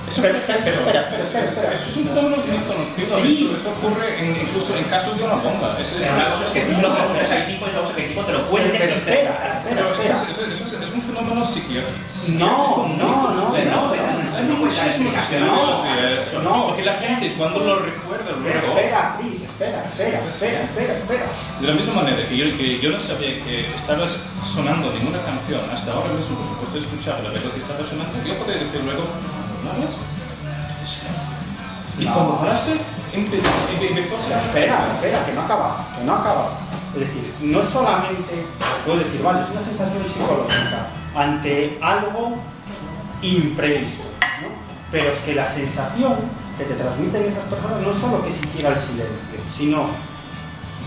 [SPEAKER 3] Espera.
[SPEAKER 1] Eso es un fenómeno muy conocido.
[SPEAKER 3] Sí.
[SPEAKER 1] Eso ocurre incluso en casos de una bomba.
[SPEAKER 2] Pero una cosa es que tú se lo preguntes al tipo y otra cosa es que el tipo te lo cuentes.
[SPEAKER 3] Espera.
[SPEAKER 1] Eso es un fenómeno psiquiátrico.
[SPEAKER 3] No.
[SPEAKER 1] Hay muchísimos estudios de eso.
[SPEAKER 3] No.
[SPEAKER 1] Porque la gente cuando lo recuerda
[SPEAKER 3] Pero
[SPEAKER 1] luego...
[SPEAKER 3] espera, Cris, espera.
[SPEAKER 1] De la misma manera que yo no sabía que estabas sonando ninguna canción hasta ahora mismo, porque puedo escuchar la letra que estaba sonando, yo podría decir luego, ¿no hablas? Y cuando hablaste, empezó a sonar.
[SPEAKER 3] Espera, que no acaba. Es decir, no solamente puedo decir, vale, es una sensación psicológica ante algo imprevisto, ¿no? Pero es que la sensación que te transmiten esas personas no solo que se hiciera el silencio, sino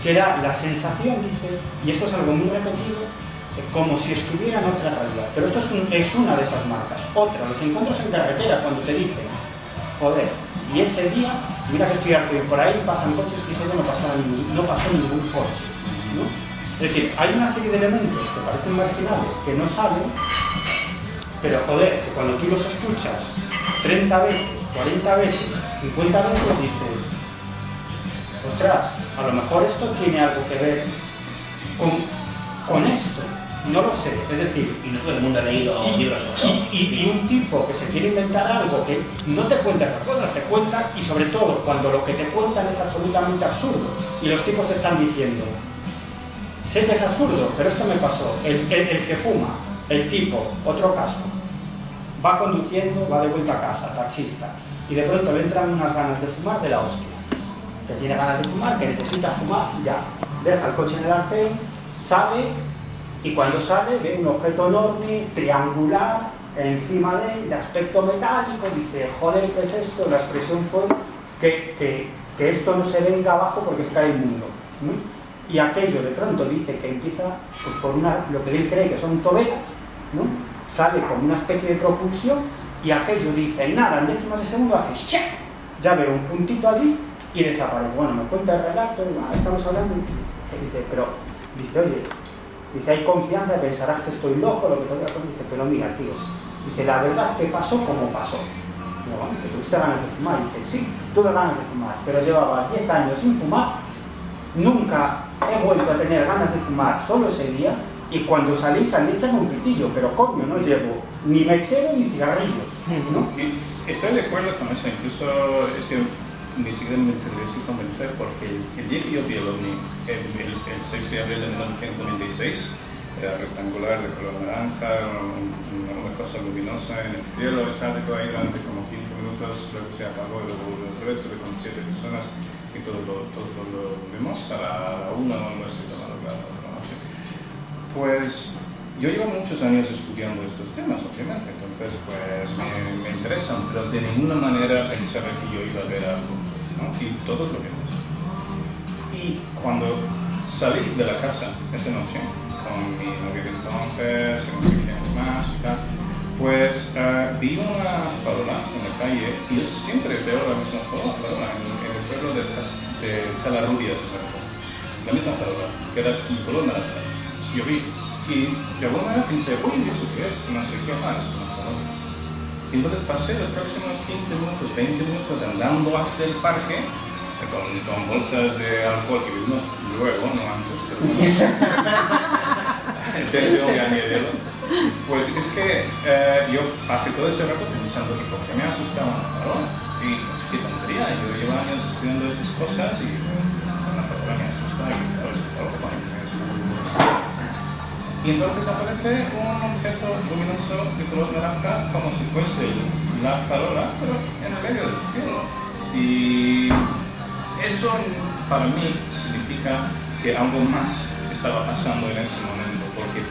[SPEAKER 3] que era la sensación, dice, y esto es algo muy repetido, como si estuviera en otra realidad. Pero esto es una de esas marcas. Otra, los encuentros en carretera, cuando te dicen, joder, y ese día, mira que estoy harto, y por ahí pasan coches que ese día no pasó ningún coche, ¿no? Es decir, hay una serie de elementos que parecen marginales, que no salen, pero joder, que cuando tú los escuchas 30 veces, 40 veces, 50 veces, dices, ostras, a lo mejor esto tiene algo que ver con esto. No lo sé, es decir...
[SPEAKER 2] Y no todo el mundo ha leído libros sobre eso.
[SPEAKER 3] Y un tipo que se quiere inventar algo que no te cuenta esas cosas, te cuenta, y sobre todo cuando lo que te cuentan es absolutamente absurdo, y los tipos te están diciendo, sé que es absurdo, pero esto me pasó, el que fuma, el tipo, otro caso, va conduciendo, va de vuelta a casa, taxista, y de pronto le entran unas ganas de fumar de la hostia, que tiene ganas de fumar, que necesita fumar, ya, deja el coche en el arcén, sale, y cuando sale ve un objeto enorme, triangular, encima de aspecto metálico, dice, joder, ¿qué es esto? La expresión fue que esto no se venga abajo porque está inmundo, ¿no? Y aquello de pronto dice que empieza pues, por lo que él cree que son toberas, ¿no? Sale como una especie de propulsión y aquello dice, nada, en décimas de segundo hace ¡shak! Ya veo un puntito allí y desaparece. Bueno, me cuenta el relato, estamos hablando, y dice, pero, dice, oye, dice, hay confianza, pensarás que estoy loco, lo que te voy a contar, dice, pero mira, tío, dice, la verdad es que pasó como pasó. Digo, bueno, que tuviste ganas de fumar, y dice, sí, tuve ganas de fumar, pero llevaba 10 años sin fumar, nunca he vuelto a tener ganas de fumar, solo ese día, y cuando salí echando un pitillo, pero coño, no llevo ni mechero ni cigarrillos, ¿no?
[SPEAKER 1] Estoy de acuerdo con eso, incluso es que ni siquiera me tendrías que convencer, porque el día que yo vi el OVNI, el 6 de abril de 1996, era rectangular de color naranja, una cosa luminosa en el cielo, estático ahí durante como 15 minutos, luego se apagó y luego volvió otra vez, con 7 personas, y todo lo vimos a la 1 o algo así de la noche. Pues yo llevo muchos años estudiando estos temas, obviamente, entonces pues me interesan, pero de ninguna manera pensaba que yo iba a ver algo, ¿no? Y todos lo vimos. Y cuando salí de la casa esa noche, con mi novia de entonces, y no sé quiénes más y tal, pues vi una farola en la calle, y yo siempre veo la misma farola en el pueblo de Talarrubias, la misma farola, que era de color naranja. Yo vi, y de alguna manera pensé, uy, ¿eso qué es? No sé qué más, una farola. Y entonces pasé los próximos 15 minutos, 20 minutos andando hasta el parque, con bolsas de alcohol que vimos luego, no antes. tengo que añadirlo. Pues es que yo pasé todo ese rato pensando que por qué me asustaba Nazarola. Y pues qué tontería, yo llevo años estudiando estas cosas y Nazarola me asusta y claro, es algo para mí. Y entonces aparece un objeto luminoso de color naranja como si fuese la farola, pero en el medio del cielo. Y eso para mí significa que algo más estaba pasando en ese momento, porque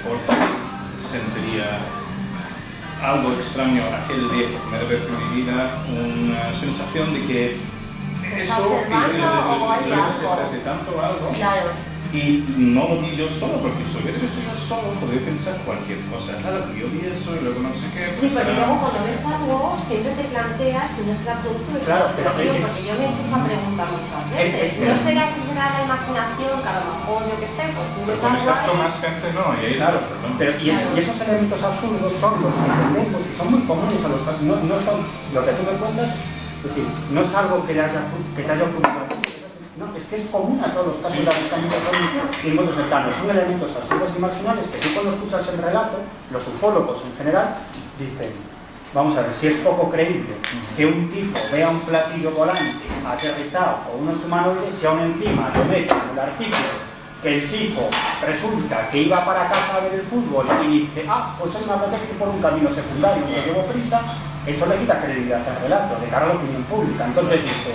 [SPEAKER 1] sentiría algo extraño aquel día por primera vez en mi vida, una sensación de que eso se parece tanto a algo.
[SPEAKER 8] Claro.
[SPEAKER 1] Y no lo vi yo solo, porque si hubiera visto yo solo, podría pensar cualquier cosa. Claro, yo vi eso y luego no sé qué.
[SPEAKER 8] Sí, porque luego cuando ves algo, siempre te planteas si no será producto de
[SPEAKER 3] Claro, pero
[SPEAKER 8] porque yo me he hecho esa pregunta muchas veces. ¿No será que será la imaginación, que a lo mejor, yo qué sé, pues tú ves
[SPEAKER 1] con
[SPEAKER 8] algo
[SPEAKER 1] estas
[SPEAKER 8] ahí?
[SPEAKER 1] tomas gente no, y ahí
[SPEAKER 3] Claro,
[SPEAKER 1] está, perdón.
[SPEAKER 3] pero y esos elementos absurdos son los que entendemos y son muy comunes a los casos. No son lo que tú me cuentas, es decir, no es algo que te haya ocurrido a ti. No, es que es común a todos los casos de avistamientos y encuentros cercanos. Son elementos absurdos y marginales que tú cuando escuchas el relato, los ufólogos en general, dicen, vamos a ver, si es poco creíble que un tipo vea un platillo volante aterrizado o unos humanoides y aún encima lo mete en el artículo, que el tipo resulta que iba para casa a ver el fútbol y dice, pues hoy me apetece por un camino secundario, me llevo prisa, eso le quita credibilidad al relato, de cara a la opinión pública. Entonces dice,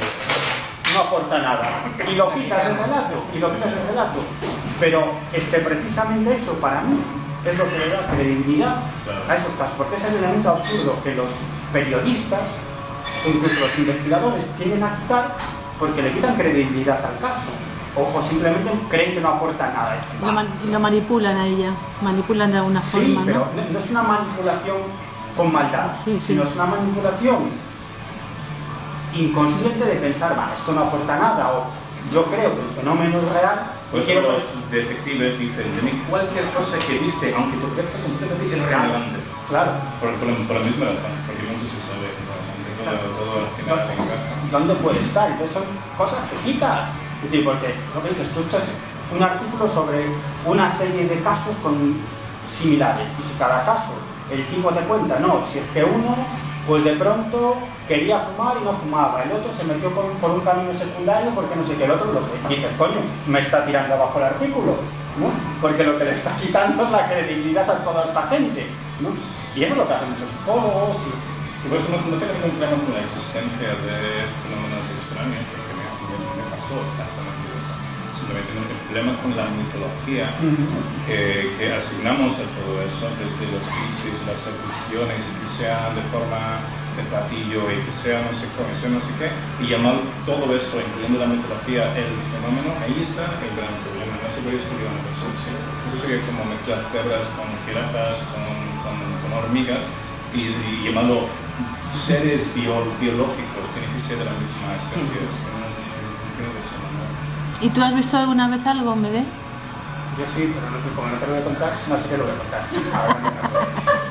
[SPEAKER 3] no aporta nada, y lo quitas del relato, pero precisamente eso para mí es lo que le da credibilidad a esos casos, porque es el elemento absurdo que los periodistas o incluso los investigadores tienden a quitar porque le quitan credibilidad al caso o simplemente creen que no aporta nada.
[SPEAKER 6] Lo manipulan a ella, manipulan de alguna forma.
[SPEAKER 3] Sí, pero no es una manipulación con maldad, sino es una manipulación inconsciente de pensar, esto no aporta nada, o yo creo que el fenómeno es real.
[SPEAKER 1] Pues los detectives dicen, de mí cualquier cosa que viste, aunque te ofrezca completamente irrelevante.
[SPEAKER 3] Claro.
[SPEAKER 1] Por la misma razón, porque no se sabe realmente todo al final encaja.
[SPEAKER 3] ¿Dónde puede estar? Entonces son cosas que quitas. Es decir, porque lo que dices, tú estás un artículo sobre una serie de casos similares, y si cada caso el tipo te cuenta, no, si es que uno pues de pronto quería fumar y no fumaba, el otro se metió por un camino secundario porque no sé qué, el otro lo que dice, coño, me está tirando abajo el artículo, ¿no? Porque lo que le está quitando es la credibilidad a toda esta gente, ¿no? Y eso es lo que hacen muchos ufólogos
[SPEAKER 1] y por eso no tengo ningún problema con la existencia de fenómenos extraños, porque me pasó exactamente eso. Simplemente tengo un problema con la mitología que asignamos a todo eso, desde los crisis, las abducciones, y que sea de forma de platillo, y que sea no sé cómo, no sé qué, y llamar todo eso, incluyendo la mitología, el fenómeno. Ahí está el gran problema. No se puede escribir una cosa así. Eso sería como mezclar cebras con jirafas, con hormigas, y llamarlo seres biológicos. Tiene que ser de la misma especie.
[SPEAKER 6] ¿Y tú has visto alguna vez algo, Miguel?
[SPEAKER 3] Yo sí, pero no sé cómo, no te lo voy a contar, no sé qué lo voy a contar.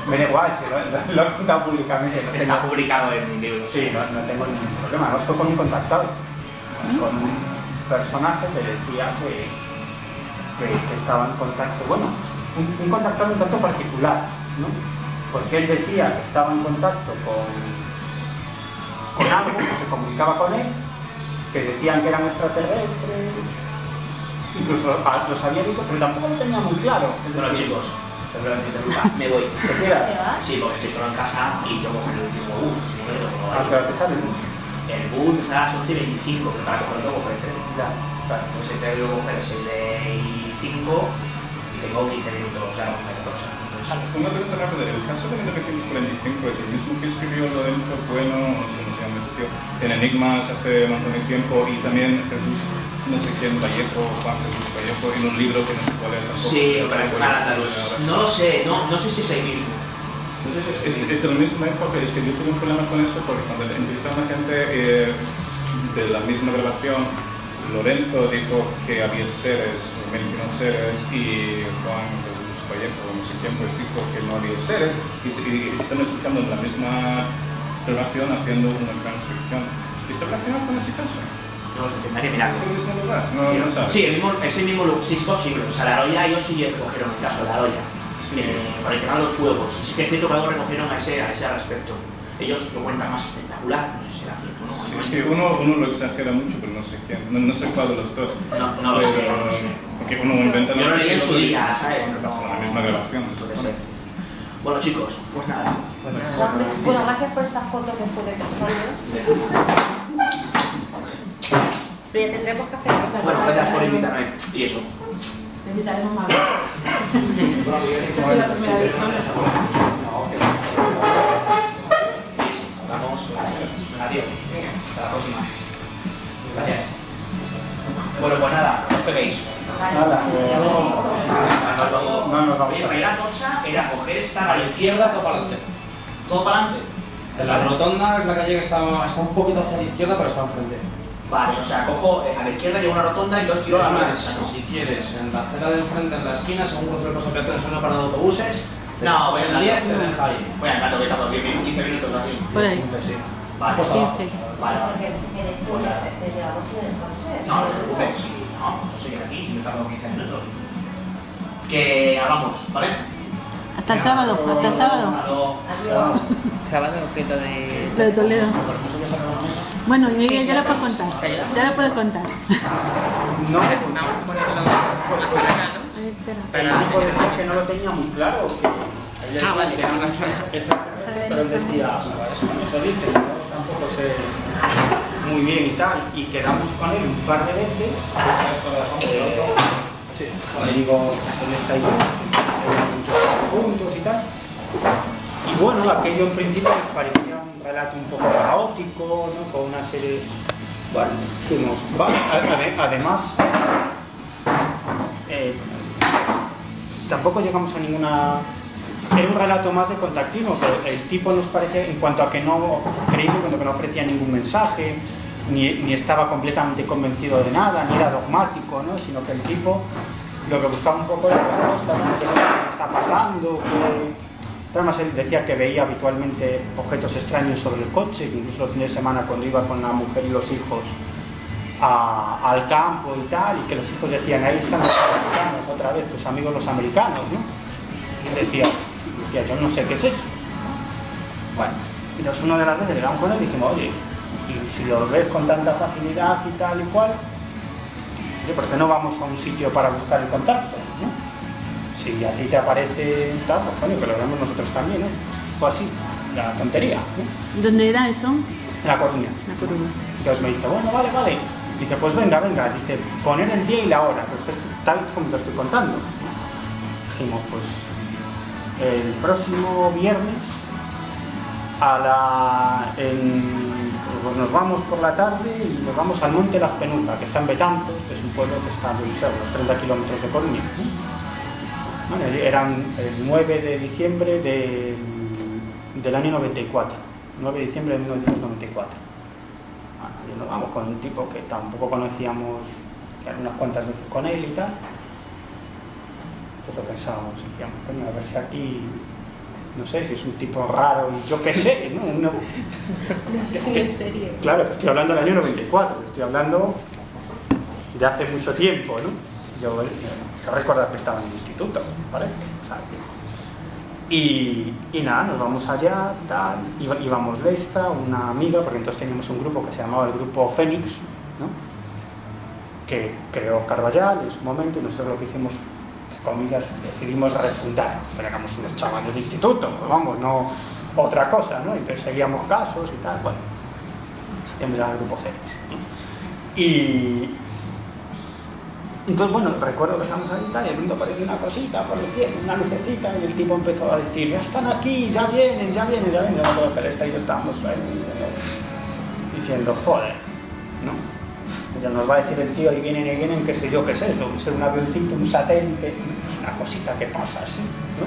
[SPEAKER 3] Me da igual, si lo he contado públicamente.
[SPEAKER 2] Está publicado en un libro.
[SPEAKER 3] Sí, no tengo ningún problema. Además fue con un contactado, con un personaje que decía que estaba en contacto, bueno, un contactado un tanto particular, ¿no? Porque él decía que estaba en contacto con algo que se comunicaba con él, que decían que eran extraterrestres, incluso los había visto, pero tampoco lo tenía muy claro.
[SPEAKER 2] Bueno, chicos, me voy.
[SPEAKER 3] ¿Te quedas?
[SPEAKER 2] Sí, porque estoy solo en casa y tengo que coger el último bus. Si no me quedo solo
[SPEAKER 3] ¿A qué hora te sale el bus?
[SPEAKER 2] El bus me sale a las 11:25, pero para cogerlo tengo que coger el tren.
[SPEAKER 3] Ya, claro.
[SPEAKER 2] Entonces tengo que coger el 6:05 y tengo 15 minutos, o sea, no me quedo solo.
[SPEAKER 1] Una pregunta rápida, el caso de 1945 es el mismo que escribió Lorenzo Bueno, no sé cómo se llama este tío, en Enigmas hace un montón de tiempo, y también Jesús, no sé quién, Vallejo, Juan Jesús Vallejo, en un libro que no sé cuál es tampoco.
[SPEAKER 2] Sí, no lo sé, no sé si es el mismo.
[SPEAKER 1] Es de la misma época, es que yo tuve un problema con eso porque cuando entrevistaban a gente de la misma relación, Lorenzo dijo que había seres, mencionó seres, y Juan Vallejo, no sé quién, pues dijo que no había seres, y están escuchando en la misma relación haciendo una transcripción. ¿Está relacionado con ese caso?
[SPEAKER 2] No lo sé, tendrá que mirarlo.
[SPEAKER 1] ¿Es el mismo lugar? No sabes.
[SPEAKER 2] Sí, es el mismo lugar, sí, es posible. O sea, la Aroya, ellos sí recogieron el caso de la Aroya. Para el tema de los juegos. Sí que es cierto que algo recogieron a ese respecto. Ellos lo cuentan más espectacular, no sé si era cierto, ¿no?
[SPEAKER 1] Sí, es que uno lo exagera mucho, pero no sé quién. No sé cuál de los dos.
[SPEAKER 2] No lo sé.
[SPEAKER 1] Porque uno inventa
[SPEAKER 2] Yo lo leí en su día, ¿sabes?
[SPEAKER 1] Pasa la misma grabación, se supone.
[SPEAKER 2] Bueno, chicos, pues nada.
[SPEAKER 8] Bueno, gracias por esa foto que fue de 3 años. Pero ya tendremos que hacer algo.
[SPEAKER 2] Bueno, gracias por invitarme. Y eso.
[SPEAKER 6] Te invitaremos más. Esta es la primera vez.
[SPEAKER 2] Vamos. Adiós. Hasta la próxima. Gracias. Bueno, pues nada, no os peguéis.
[SPEAKER 3] Nada, no nos vamos
[SPEAKER 2] Oye,
[SPEAKER 3] a
[SPEAKER 2] para ir a Concha era coger esta
[SPEAKER 7] A la izquierda, todo para adelante.
[SPEAKER 2] todo para adelante.
[SPEAKER 7] En la rotonda es la calle que está un poquito hacia la izquierda, pero está enfrente.
[SPEAKER 2] Vale, o sea, cojo a la izquierda, llevo una rotonda y dos tiros a la derecha, ¿no?
[SPEAKER 7] Si quieres, en la acera de enfrente, en la esquina, según cruce el paso peatones, una parada de autobuses.
[SPEAKER 2] No, voy a
[SPEAKER 7] en
[SPEAKER 2] andar
[SPEAKER 7] 10 te deja ahí.
[SPEAKER 2] Voy a andar, que tardo 15 minutos así.
[SPEAKER 6] Por ahí.
[SPEAKER 7] 15, sí.
[SPEAKER 2] Vale,
[SPEAKER 7] Pues abajo.
[SPEAKER 6] 15.
[SPEAKER 2] Vale.
[SPEAKER 8] Porque te llevamos en el coche.
[SPEAKER 2] No, no te preocupes, sí, no, yo soy aquí, si me tardo 15 minutos. Que hablamos, ¿vale?
[SPEAKER 6] Hasta el sábado, hasta el sábado.
[SPEAKER 8] Adiós.
[SPEAKER 5] Sábado, que lo de...
[SPEAKER 6] Lo de Toledo. Bueno, ya lo puedes contar. Ya lo puedes contar.
[SPEAKER 3] No,
[SPEAKER 5] Vamos a ponerlo más para acá, ¿no?
[SPEAKER 6] Ay, espera.
[SPEAKER 3] el tipo decía que no lo tenía muy claro. Que
[SPEAKER 5] Ah, vale, no pasa.
[SPEAKER 3] exactamente, pero él decía, eso dice, yo tampoco sé muy bien y tal, y quedamos con él un par de veces. Le digo, él está ahí, muchos puntos y tal. Y bueno, aquello en principio nos parecía un relato un poco caótico, ¿no? Con una serie. Bueno, fuimos. Además, tampoco llegamos a ninguna. Era un relato más de contactismo, pero el tipo nos parece, en cuanto a que no creímos, en cuanto a que no ofrecía ningún mensaje, ni estaba completamente convencido de nada, ni era dogmático, ¿no? Sino que el tipo lo que buscaba un poco era respuesta, ¿no? ¿Qué está pasando? Además él decía que veía habitualmente objetos extraños sobre el coche, que incluso los fines de semana cuando iba con la mujer y los hijos al campo y tal, y que los hijos decían, ahí están los americanos otra vez, tus amigos los americanos, ¿no? Y él decía, yo no sé qué es eso. Bueno, entonces una de las veces llegamos con él y dijimos, oye, y si lo ves con tanta facilidad y tal y cual, oye, ¿por qué no vamos a un sitio para buscar el contacto? ¿No? Si a ti te aparece tal, pues bueno, que lo vemos nosotros también, ¿no? Fue así, la tontería, ¿no?
[SPEAKER 6] ¿Dónde era eso?
[SPEAKER 3] En La Coruña.
[SPEAKER 6] La Coruña.
[SPEAKER 3] Entonces me dice, bueno, vale. Dice, pues venga. Dice, poner el día y la hora, pues tal como te estoy contando. Dijimos, pues el próximo viernes pues nos vamos por la tarde y nos vamos al Monte Las Penucas, que está en Betanzos, que es un pueblo que está a unos 30 kilómetros de Coruña. Bueno, eran el 9 de diciembre del año 94, 9 de diciembre de 1994. Bueno, y nos vamos con un tipo que tampoco conocíamos, que eran unas cuantas veces con él y tal. Pues lo pensábamos, decíamos, coño, a ver si aquí, no sé, si es un tipo raro, yo qué sé, ¿no?
[SPEAKER 8] No sé si en serio.
[SPEAKER 3] Claro, te estoy hablando del año 94, te estoy hablando de hace mucho tiempo, ¿no? Yo recuerdo que estaba en el instituto, ¿vale? O sea, y nada, nos vamos allá, tal, íbamos Lesta, una amiga, porque entonces teníamos un grupo que se llamaba el Grupo Fénix, ¿no? Que creó Carballal en su momento, y nosotros lo que hicimos, comillas, decidimos refundar, pero éramos unos chavales de instituto, pues vamos, no otra cosa, ¿no? Entonces seguíamos casos y tal, bueno, seguíamos al Grupo Fénix, ¿no? Y entonces, bueno, recuerdo que estamos ahí y tal, y de pronto apareció una cosita por el cielo, una lucecita, y el tipo empezó a decir, ya están aquí, ya vienen, yo me acuerdo que y yo estábamos diciendo, joder, ¿no? Ya nos va a decir el tío, y vienen, qué sé yo, qué es eso, es un avioncito, un satélite, es una cosita que pasa así, ¿no?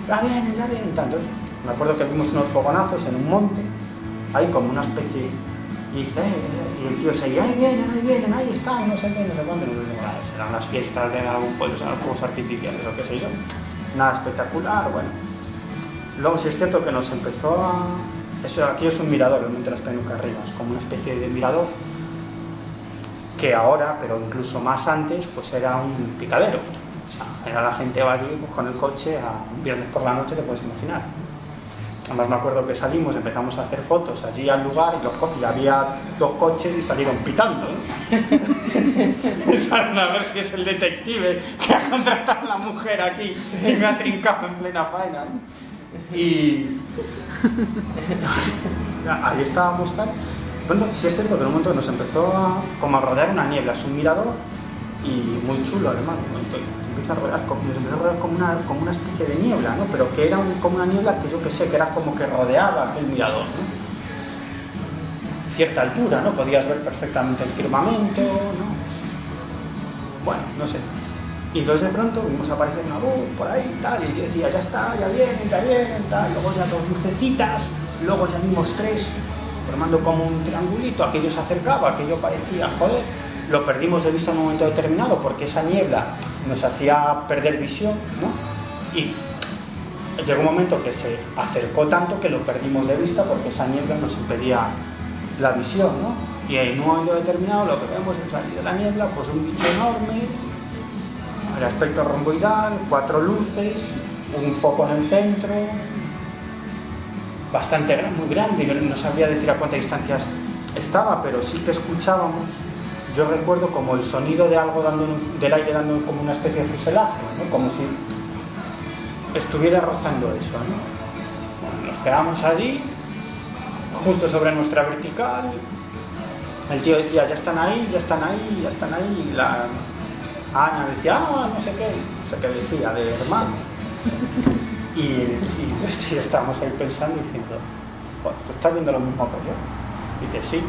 [SPEAKER 3] Ya vienen, tanto. Me acuerdo que vimos unos fogonazos en un monte, ahí como una especie, y dice, y el tío seguía, ahí vienen, ahí están, no sé qué, no sé cuánto, serán las fiestas de algún pueblo, serán los fuegos artificiales o qué sé yo, nada espectacular, bueno. Luego sí es cierto que nos empezó a... Eso, aquí es un mirador, el Monte Las Penucas arriba, es como una especie de mirador. que ahora, pero incluso más antes, pues era un picadero. O sea, era la gente va allí pues, con el coche a un viernes por la noche, te puedes imaginar. Además me acuerdo que salimos, empezamos a hacer fotos allí al lugar y había 2 coches y salieron pitando, ¿no? Pensaron a ver si es el detective que ha contratado a la mujer aquí y me ha trincado en plena faena, ¿no? Y ahí estábamos tal. Pronto, sí es cierto que en un momento nos empezó como a rodear una niebla, es un mirador y muy chulo además, ¿no? Nos empezó a rodear como una especie de niebla, ¿no? Pero que era como una niebla que yo que sé, que era como que rodeaba aquel mirador, ¿no? Cierta altura, ¿no? Podías ver perfectamente el firmamento, ¿no? Bueno, no sé. Y entonces de pronto vimos aparecer una luz por ahí y tal, y yo decía, ya está, ya viene, tal. Luego ya 2 lucecitas, luego ya vimos 3, formando como un triangulito, aquello se acercaba, aquello parecía, joder, lo perdimos de vista en un momento determinado porque esa niebla nos hacía perder visión, ¿no? Y llegó un momento que se acercó tanto que lo perdimos de vista porque esa niebla nos impedía la visión, ¿no? Y en un momento determinado lo que vemos es salir de la niebla, pues un bicho enorme, el aspecto romboidal, 4 luces, un foco en el centro, bastante grande, muy grande, no sabría decir a cuánta distancia estaba, pero sí que escuchábamos, yo recuerdo como el sonido de algo del aire dando como una especie de fuselaje, ¿no? Como si estuviera rozando eso, ¿no? Bueno, nos quedamos allí, justo sobre nuestra vertical, el tío decía, ya están ahí, y la Ana decía, no sé qué decía, de hermano. Y ya estábamos ahí pensando y diciendo, bueno, ¿tú estás viendo lo mismo que yo? Y dice, sí.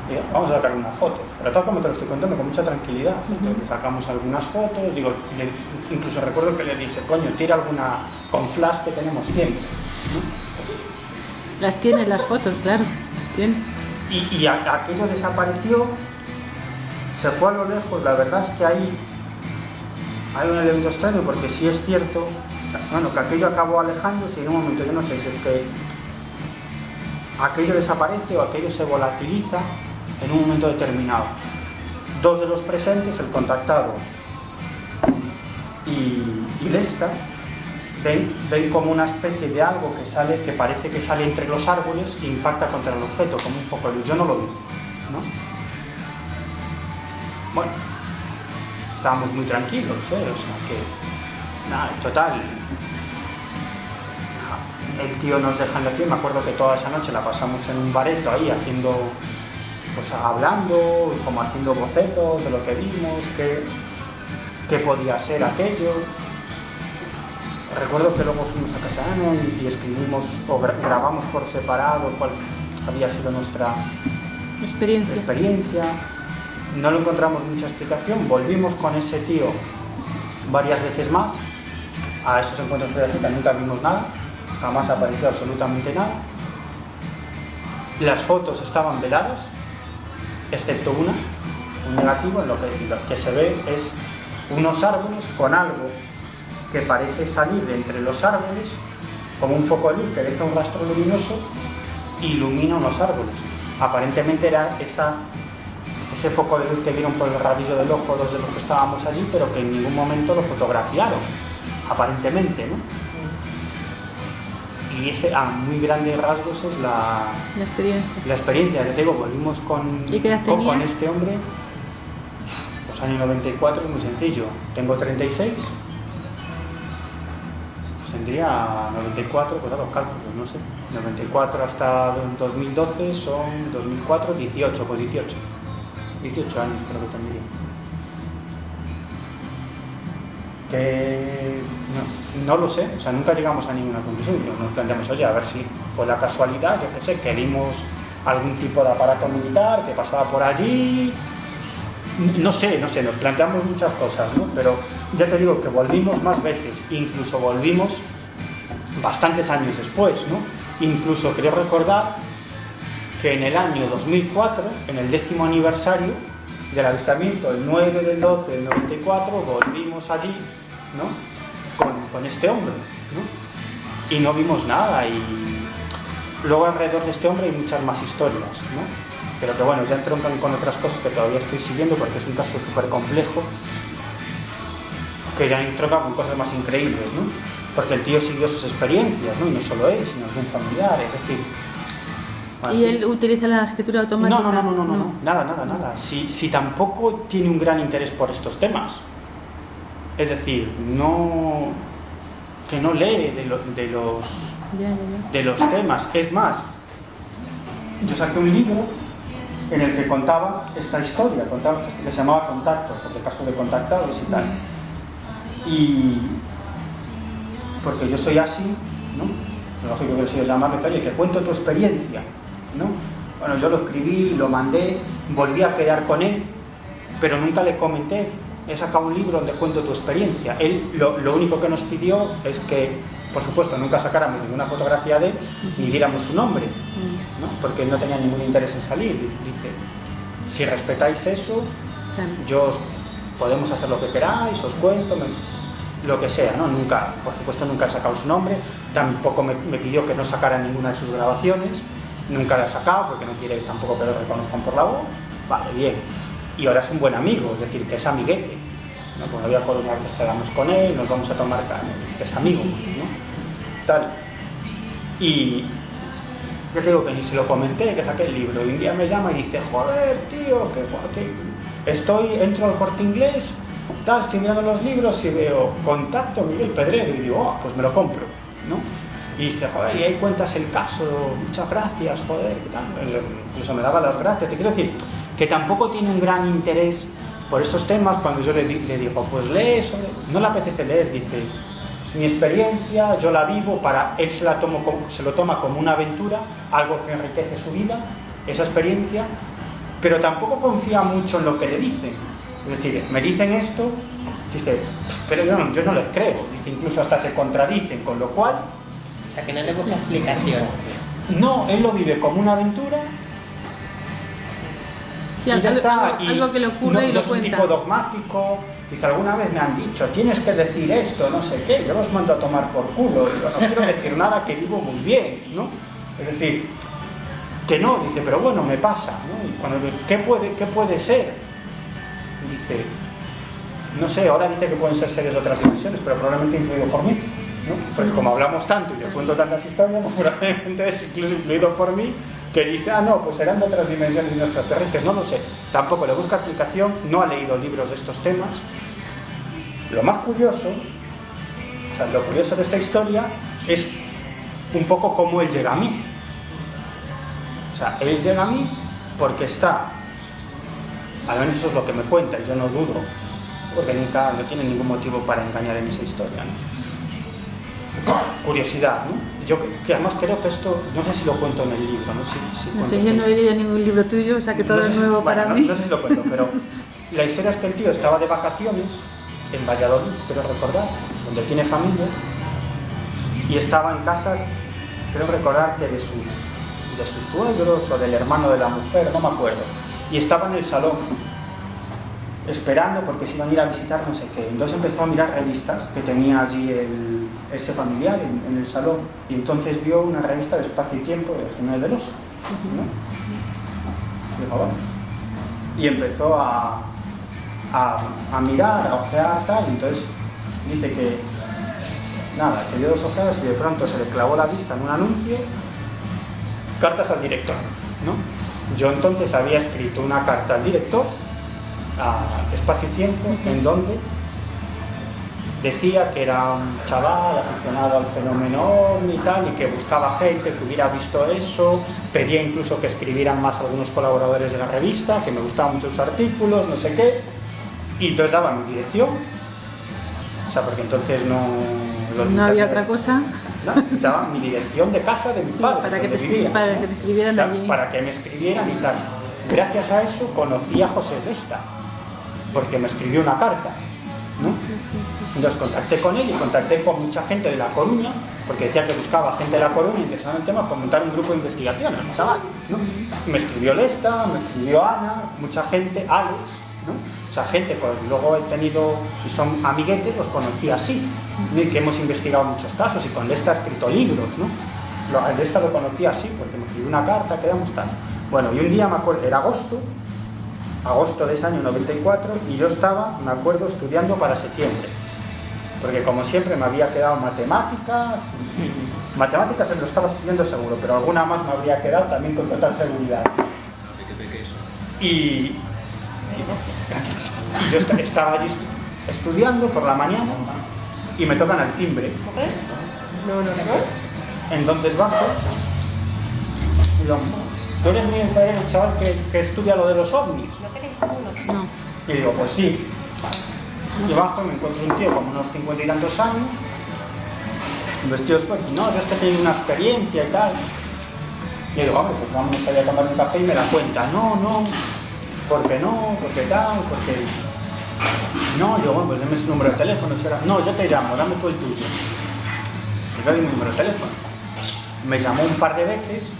[SPEAKER 3] Digo, vamos a sacar unas fotos. Pero tal como te lo estoy contando, con mucha tranquilidad. Entonces, sacamos algunas fotos, digo, incluso recuerdo que le dije, coño, tira alguna con flash que tenemos siempre, ¿no?
[SPEAKER 6] Las tiene las fotos, claro, las tiene.
[SPEAKER 3] Y aquello desapareció, se fue a lo lejos. La verdad es que hay un elemento extraño, porque sí es cierto, bueno, que aquello acabó alejándose y en un momento, yo no sé si es que aquello desaparece o aquello se volatiliza en un momento determinado. 2 de los presentes, el contactado y Lesta, ven como una especie de algo que parece que sale entre los árboles e impacta contra el objeto, como un foco de luz. Yo no lo vi, ¿no? Bueno, estábamos muy tranquilos, o sea que, nada, en total, el tío nos deja en la ciudad. Me acuerdo que toda esa noche la pasamos en un bareto ahí haciendo, pues hablando, como haciendo bocetos de lo que vimos, qué podía ser aquello. Recuerdo que luego fuimos a casa de Ana y escribimos o grabamos por separado cuál había sido nuestra experiencia. No lo encontramos mucha explicación. Volvimos con ese tío varias veces más a esos encuentros de la cita, nunca vimos nada, jamás apareció absolutamente nada. Las fotos estaban veladas, excepto un negativo, en lo que se ve es unos árboles con algo que parece salir de entre los árboles, como un foco de luz que deja un rastro luminoso e ilumina unos árboles. Aparentemente era ese foco de luz que vieron por el rabillo del ojo los de los que estábamos allí, pero que en ningún momento lo fotografiaron, aparentemente, ¿no? Y ese, a muy grandes rasgos, es la experiencia. Te digo, volvimos con este hombre, pues año 94, es muy sencillo. Tengo 36, pues tendría 94, pues a los cálculos, no sé. 94 hasta 2012 son 2004, 18, pues 18 años creo que tendría. Que no lo sé, o sea, nunca llegamos a ninguna conclusión. Nos planteamos, oye, a ver si por la casualidad, yo qué sé, que vimos algún tipo de aparato militar que pasaba por allí, no sé, nos planteamos muchas cosas, ¿no? Pero ya te digo que volvimos más veces, incluso volvimos bastantes años después, ¿no? Incluso creo recordar que en el año 2004, en el 10º aniversario del avistamiento, el 9 del 12 del 94, volvimos allí, ¿no? Con este hombre, ¿no? Y no vimos nada. Y luego alrededor de este hombre hay muchas más historias, ¿no? pero que bueno, ya entroncan con otras cosas que todavía estoy siguiendo porque es un caso súper complejo, que ya entronca con cosas más increíbles, ¿no? Porque el tío siguió sus experiencias, ¿no? Y no solo él, sino algún familiar, es decir... Bueno,
[SPEAKER 6] ¿Y
[SPEAKER 3] sí.
[SPEAKER 6] él utiliza la escritura automática?
[SPEAKER 3] No, nada. Si tampoco tiene un gran interés por estos temas. Es decir, que no lee de los temas. Es más, yo saqué un libro en el que contaba esta historia, que se llamaba Contactos, sobre el caso de contactados y tal. Y porque yo soy así, ¿no? Lógico que quiero llamarle, oye, que cuento tu experiencia, ¿no? Bueno, yo lo escribí, lo mandé, volví a quedar con él, pero nunca le comenté. He sacado un libro donde cuento tu experiencia. Él lo único que nos pidió es que, por supuesto, nunca sacáramos ninguna fotografía de él ni diéramos su nombre, ¿no? Porque él no tenía ningún interés en salir. Dice, si respetáis eso, yo podemos hacer lo que queráis, os cuento, lo que sea, ¿no? Nunca, por supuesto, nunca he sacado su nombre. Tampoco me pidió que no sacara ninguna de sus grabaciones. Nunca la he sacado porque no quiere tampoco que lo reconozcan por la voz. Vale, bien. Y ahora es un buen amigo, es decir, que es amiguete, ¿no? Pues había colonias que quedamos con él, nos vamos a tomar carne, que es amigo, ¿no? Tal. Y yo te digo que ni se lo comenté, que saqué el libro, y un día me llama y dice, joder, tío, que entro al Corte Inglés, tal, estoy mirando los libros y veo Contacto, Miguel Pedrero, y digo, pues me lo compro, ¿no? Y dice, joder, y ahí cuentas el caso, muchas gracias, joder, ¿qué tal? Incluso me daba las gracias. Te quiero decir que tampoco tiene un gran interés por estos temas. Cuando yo le digo, pues lee eso, no le apetece leer, dice, mi experiencia, yo la vivo, para él se lo toma como una aventura, algo que enriquece su vida, esa experiencia, pero tampoco confía mucho en lo que le dicen. Es decir, me dicen esto, dice, pero yo no les creo, dice, incluso hasta se contradicen, con lo cual...
[SPEAKER 9] O sea, que no le busca explicación.
[SPEAKER 3] No, él lo vive como una aventura.
[SPEAKER 6] Sí,
[SPEAKER 3] y ya está.
[SPEAKER 6] Algo que le ocurre y lo
[SPEAKER 3] es
[SPEAKER 6] cuenta.
[SPEAKER 3] un tipo dogmático. Dice, alguna vez me han dicho, tienes que decir esto, no sé qué, yo los mando a tomar por culo. Digo, no quiero decir nada, que vivo muy bien, ¿no? Es decir, que no, dice, pero bueno, me pasa, ¿no? Y cuando, ¿qué puede ser? Dice, no sé, ahora dice que pueden ser seres de otras dimensiones, pero probablemente influido por mí, ¿no? Pues como hablamos tanto y yo cuento tantas historias, pues probablemente es incluso influido por mí, que dice, no, pues serán de otras dimensiones y no extraterrestres, no lo sé. Tampoco le busca explicación, no ha leído libros de estos temas. Lo más curioso, o sea, lo curioso de esta historia es un poco cómo él llega a mí. O sea, él llega a mí porque está, al menos eso es lo que me cuenta, y yo no dudo, porque nunca, no tiene ningún motivo para engañar en esa historia, ¿no? Curiosidad, ¿no? Yo que además creo que esto, no sé si lo cuento en el libro, ¿no?
[SPEAKER 6] No sé, yo no he leído ningún libro tuyo, o sea que todo es nuevo para mí.
[SPEAKER 3] No sé si lo cuento, pero la historia es que el tío estaba de vacaciones en Valladolid, quiero recordar, donde tiene familia, y estaba en casa, creo recordar que de sus suegros o del hermano de la mujer, no me acuerdo, y estaba en el salón esperando porque se iban a ir a visitar no sé qué. Entonces empezó a mirar revistas que tenía allí ese familiar en el salón, y entonces vio una revista de Espacio y Tiempo de Jiménez del Oso, ¿no? Dijo, bueno. Y empezó a mirar, a ojear, tal, y entonces dice que nada, que dio 2 ojeadas y de pronto se le clavó la vista en un anuncio, cartas al director, ¿no? Yo entonces había escrito una carta al director a Espacio y Tiempo, en donde decía que era un chaval aficionado al fenómeno OVNI y tal, y que buscaba gente que hubiera visto eso, pedía incluso que escribieran más algunos colaboradores de la revista, que me gustaban mucho sus artículos, no sé qué, y entonces daba mi dirección, o sea, porque entonces no
[SPEAKER 6] había otra cosa.
[SPEAKER 3] No, daba mi dirección de casa de mi padre,
[SPEAKER 6] para que te escribieran
[SPEAKER 3] claro,
[SPEAKER 6] allí.
[SPEAKER 3] para que me escribieran y tal. Gracias a eso conocí a José Vesta, porque me escribió una carta, ¿no? Entonces contacté con él y contacté con mucha gente de La Coruña, porque decía que buscaba gente de La Coruña interesada en el tema para montar un grupo de investigación, el chaval, ¿no? Me escribió Lesta, me escribió Ana, mucha gente, Alex, ¿no? O sea, gente que luego he tenido y son amiguetes, los conocí así, ¿no? Y que hemos investigado muchos casos, y con Lesta he escrito libros, ¿no? Lesta lo conocí así, porque me escribió una carta, quedamos tal. Bueno, y un día me acuerdo, era agosto de ese año 94, y yo estaba, me acuerdo, estudiando para septiembre. Porque como siempre me había quedado matemáticas se lo estaba estudiando seguro, pero alguna más me habría quedado también con total seguridad. Y yo estaba allí estudiando por la mañana y me tocan al timbre. Entonces bajo y digo, ¿tú eres el chaval que estudia lo de los ovnis?
[SPEAKER 6] No.
[SPEAKER 3] Y digo, pues sí. Y bajo y me encuentro un tío como unos 50 y tantos años, vestido fuerte, no, yo es que tengo una experiencia y tal. Y yo digo, vamos, pues vamos a ir a tomar un café y me la cuenta. No, porque tal, porque... No, digo, bueno, pues dame su número de teléfono. No, yo te llamo, dame tú el tuyo. Y le doy mi número de teléfono. Me llamó un par de veces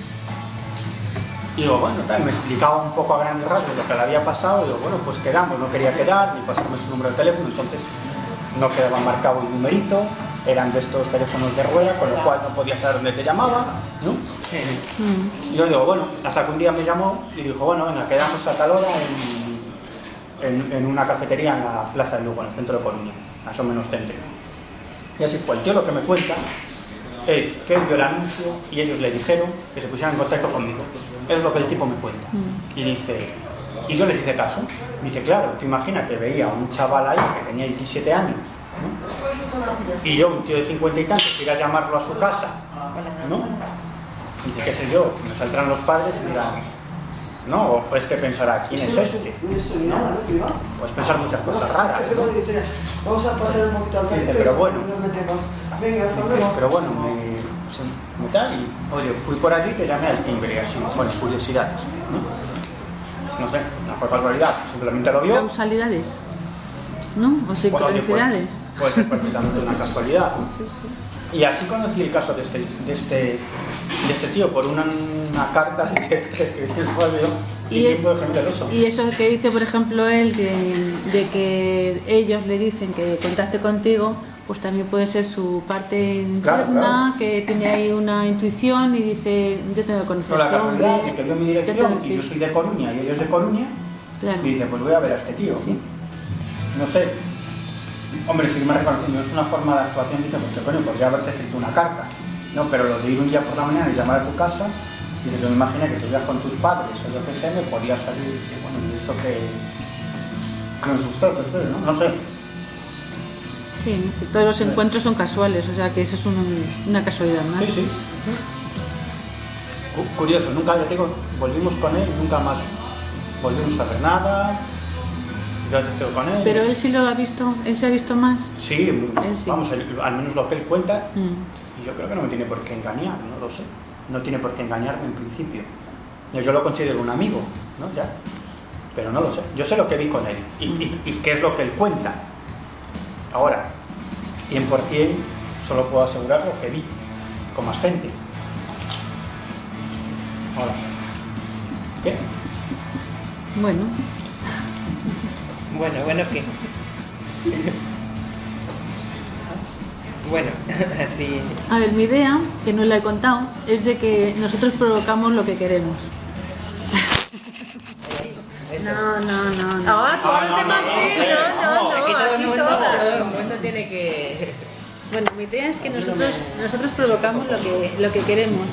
[SPEAKER 3] y digo, bueno, tal, me explicaba un poco a grandes rasgos lo que le había pasado. Y digo, bueno, pues quedamos, no quería quedar, ni pasarme su número de teléfono, entonces no quedaba marcado el numerito, eran de estos teléfonos de rueda, con lo cual no podía saber dónde te llamaba, ¿no? Y yo digo, bueno, hasta que un día me llamó y dijo, bueno, venga, quedamos a tal hora en una cafetería en la Plaza de Lugo, en el centro de Coruña, más o menos céntrico. Y así fue. El tío lo que me cuenta es que él vio el anuncio y ellos le dijeron que se pusieran en contacto conmigo. Es lo que el tipo me cuenta. Y dice, y yo les hice caso. Dice, claro, tú imagínate, veía a un chaval ahí que tenía 17 años, ¿no? Y yo, un tío de 50 y tantos, ir a llamarlo a su casa, ¿no? Dice, qué sé yo, me saldrán los padres y dirán, no, o pues que pensará, ¿quién es este? ¿No? Pues pensar muchas cosas raras, ¿no?
[SPEAKER 5] Vamos a pasar un poquito al frente.
[SPEAKER 3] Dice, pero bueno,
[SPEAKER 5] venga, hasta luego.
[SPEAKER 3] Pero bueno, me tal y, oye, fui por allí y te llamé al timbre, así, bueno, curiosidades, ¿no? No sé, no fue casualidad, simplemente lo vio.
[SPEAKER 6] ¿Causalidades? ¿No? ¿O sincronicidades?
[SPEAKER 3] Puede ser perfectamente una casualidad. Y así conocí el caso de ese tío por una carta que escribió
[SPEAKER 6] y eso que dice, por ejemplo, él, de que ellos le dicen que contacte contigo, pues también puede ser su parte interna, claro. Que tiene ahí una intuición y dice, yo tengo que conocer
[SPEAKER 3] a este hombre. La casualidad de que veo mi dirección y yo soy de Coruña y ellos de Coruña, claro. Y dice, pues voy a ver a este tío. Sí. No sé. Hombre, si me reconociendo, es una forma de actuación, dice, pues que coño, podría haberte escrito una carta, ¿no? Pero lo de ir un día por la mañana y llamar a tu casa, dice, yo me imagino que tú ibas con tus padres o yo qué sé, me podía salir, y bueno, y esto que nos gustó, entonces, ¿no? No sé.
[SPEAKER 6] Sí, todos los encuentros son casuales, o sea que eso es una casualidad, ¿no?
[SPEAKER 3] Sí, sí. Curioso, nunca, ya te digo, volvimos con él, nunca más volvimos a ver nada. Con él.
[SPEAKER 6] Pero él sí lo ha visto, él se ha visto más.
[SPEAKER 3] Sí, sí. Vamos, al menos lo que él cuenta, y yo creo que no me tiene por qué engañar, no lo sé. No tiene por qué engañarme en principio. Yo lo considero un amigo, ¿no? Ya. Pero no lo sé. Yo sé lo que vi con él y qué es lo que él cuenta. Ahora, 100% solo puedo asegurar lo que vi con más gente. Ahora, ¿qué?
[SPEAKER 6] Bueno,
[SPEAKER 9] ¿qué? Bueno, así...
[SPEAKER 6] A ver, mi idea, que no la he contado, es de que nosotros provocamos lo que queremos. No.
[SPEAKER 8] Ah, todos los demás sí, no. Aquí todas.
[SPEAKER 9] Todo el mundo tiene que...
[SPEAKER 6] Bueno, mi idea es que nosotros provocamos lo que queremos.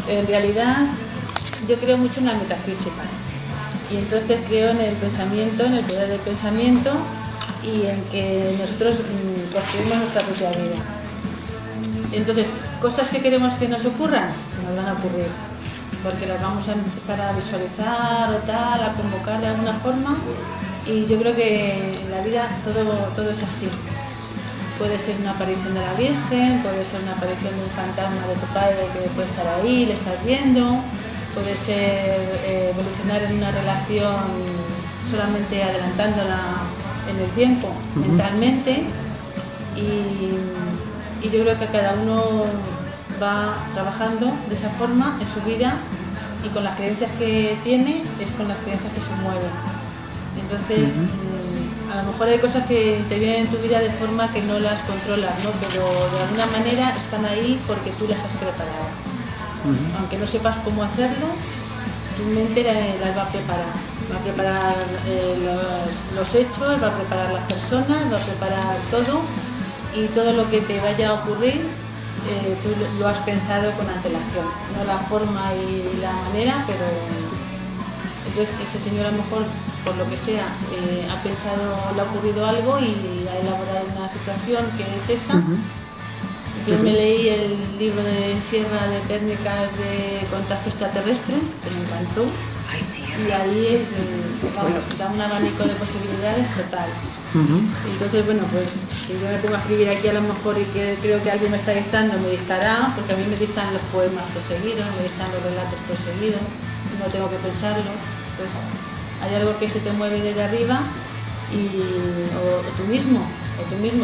[SPEAKER 6] En realidad, yo creo mucho en la metafísica. Y entonces creo en el pensamiento, en el poder del pensamiento y en que nosotros construimos nuestra propia vida. Entonces, cosas que queremos que nos ocurran, nos van a ocurrir, porque las vamos a empezar a visualizar o tal, a convocar de alguna forma, y yo creo que en la vida todo es así. Puede ser una aparición de la Virgen, puede ser una aparición de un fantasma de tu padre que puede estar ahí, le estás viendo. Puede ser evolucionar en una relación solamente adelantándola en el tiempo, mentalmente, y yo creo que cada uno va trabajando de esa forma en su vida y con las creencias que tiene es con las creencias que se mueven. Entonces, a lo mejor hay cosas que te vienen en tu vida de forma que no las controlas, ¿no? Pero de alguna manera están ahí porque tú las has preparado. Aunque no sepas cómo hacerlo, tu mente las va a preparar. Va a preparar los hechos, va a preparar las personas, va a preparar todo, y todo lo que te vaya a ocurrir tú lo has pensado con antelación. No la forma y la manera, pero entonces ese señor a lo mejor, por lo que sea, ha pensado, le ha ocurrido algo y ha elaborado una situación que es esa. Yo me leí el libro de Sierra de técnicas de contacto extraterrestre, que me encantó.
[SPEAKER 9] Ay, sí.
[SPEAKER 6] Y ahí da un abanico de posibilidades total. Entonces, bueno, pues si yo me pongo a escribir aquí a lo mejor y que creo que alguien me está dictando, me dictará, porque a mí me dictan los poemas todo seguidos, me dictan los relatos todo seguidos, no tengo que pensarlo. Pues hay algo que se te mueve desde arriba o tú mismo.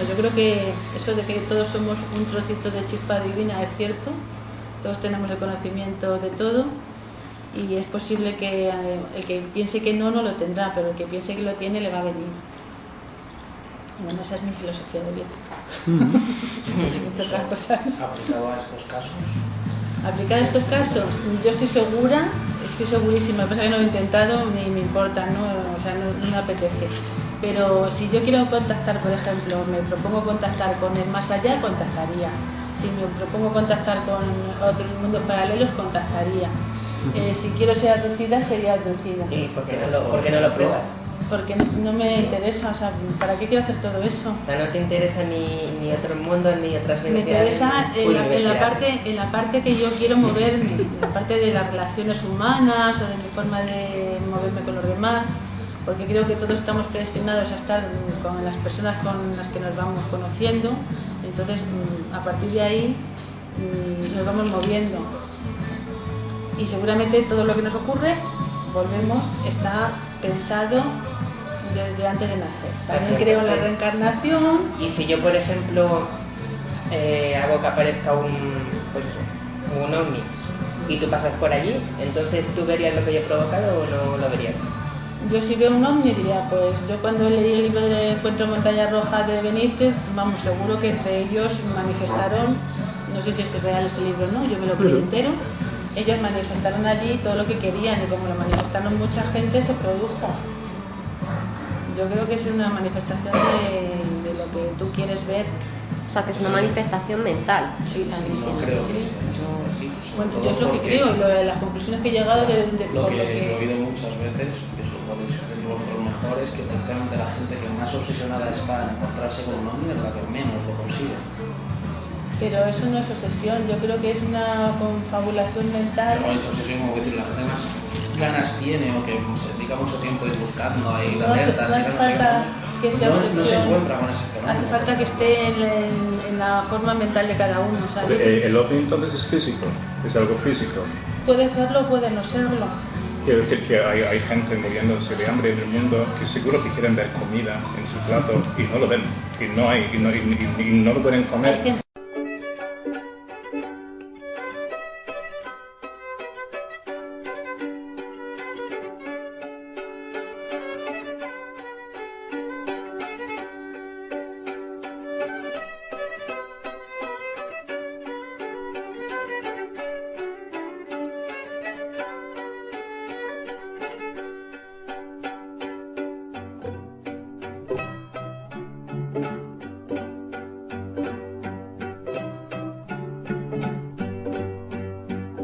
[SPEAKER 6] Yo creo que eso de que todos somos un trocito de chispa divina es cierto, todos tenemos el conocimiento de todo y es posible que el que piense que no lo tendrá, pero el que piense que lo tiene le va a venir. Bueno, esa es mi filosofía de vida. Entre otras cosas.
[SPEAKER 2] ¿Aplicado a estos casos?
[SPEAKER 6] Aplicar estos casos, yo estoy segurísima, lo que pasa es que no lo he intentado ni me importa, ¿no? O sea, no me apetece. Pero si yo quiero contactar, por ejemplo, me propongo contactar con el más allá, contactaría. Si me propongo contactar con otros mundos paralelos, contactaría. Si quiero ser abducida, sería abducida.
[SPEAKER 9] ¿Y por qué no lo pruebas?
[SPEAKER 6] Porque no me interesa, o sea, ¿para qué quiero hacer todo eso?
[SPEAKER 9] O sea, no te interesa ni otros mundos ni otras
[SPEAKER 6] Me interesa en la parte que yo quiero moverme, en la parte de las relaciones humanas o de mi forma de moverme con los demás, porque creo que todos estamos predestinados a estar con las personas con las que nos vamos conociendo, entonces a partir de ahí nos vamos moviendo y seguramente todo lo que nos ocurre, volvemos, está pensado desde antes de nacer. También creo en la reencarnación.
[SPEAKER 9] Y si yo, por ejemplo, hago que aparezca un ovni y tú pasas por allí, entonces ¿tú verías lo que yo he provocado o no lo verías?
[SPEAKER 6] Yo si veo un ovni diría, pues yo cuando leí el libro de Encuentro en Montaña Roja de Benítez, vamos, seguro que entre ellos manifestaron, no sé si es real ese libro o no, yo me lo creí entero, ellos manifestaron allí todo lo que querían y como lo manifestaron mucha gente se produjo. Yo creo que es una manifestación de lo que tú quieres ver.
[SPEAKER 8] O sea, que es una manifestación mental.
[SPEAKER 6] Sí, también.
[SPEAKER 2] No creo que sea eso así.
[SPEAKER 6] Bueno, yo es lo que creo y las conclusiones que he llegado
[SPEAKER 2] lo que he oído muchas veces, que es lo que podéis ver vosotros mejor, es que precisamente la gente que más obsesionada está en encontrarse con un hombre es la que menos lo consigue.
[SPEAKER 6] Pero eso no es obsesión, yo creo que es una confabulación mental.
[SPEAKER 2] Pero es obsesión, como decir, la gente más ganas tiene o que se dedica mucho tiempo a ir buscando ahí alertas y no se encuentra con ese fenómeno.
[SPEAKER 6] Hace falta que esté en la forma mental de cada uno, ¿sabes?
[SPEAKER 1] ¿El ovni entonces es físico? ¿Es algo físico?
[SPEAKER 6] Puede serlo, puede no serlo.
[SPEAKER 1] Quiero decir que hay gente muriéndose de hambre en el mundo que seguro que quieren ver comida en su plato y no lo ven, y no lo pueden comer.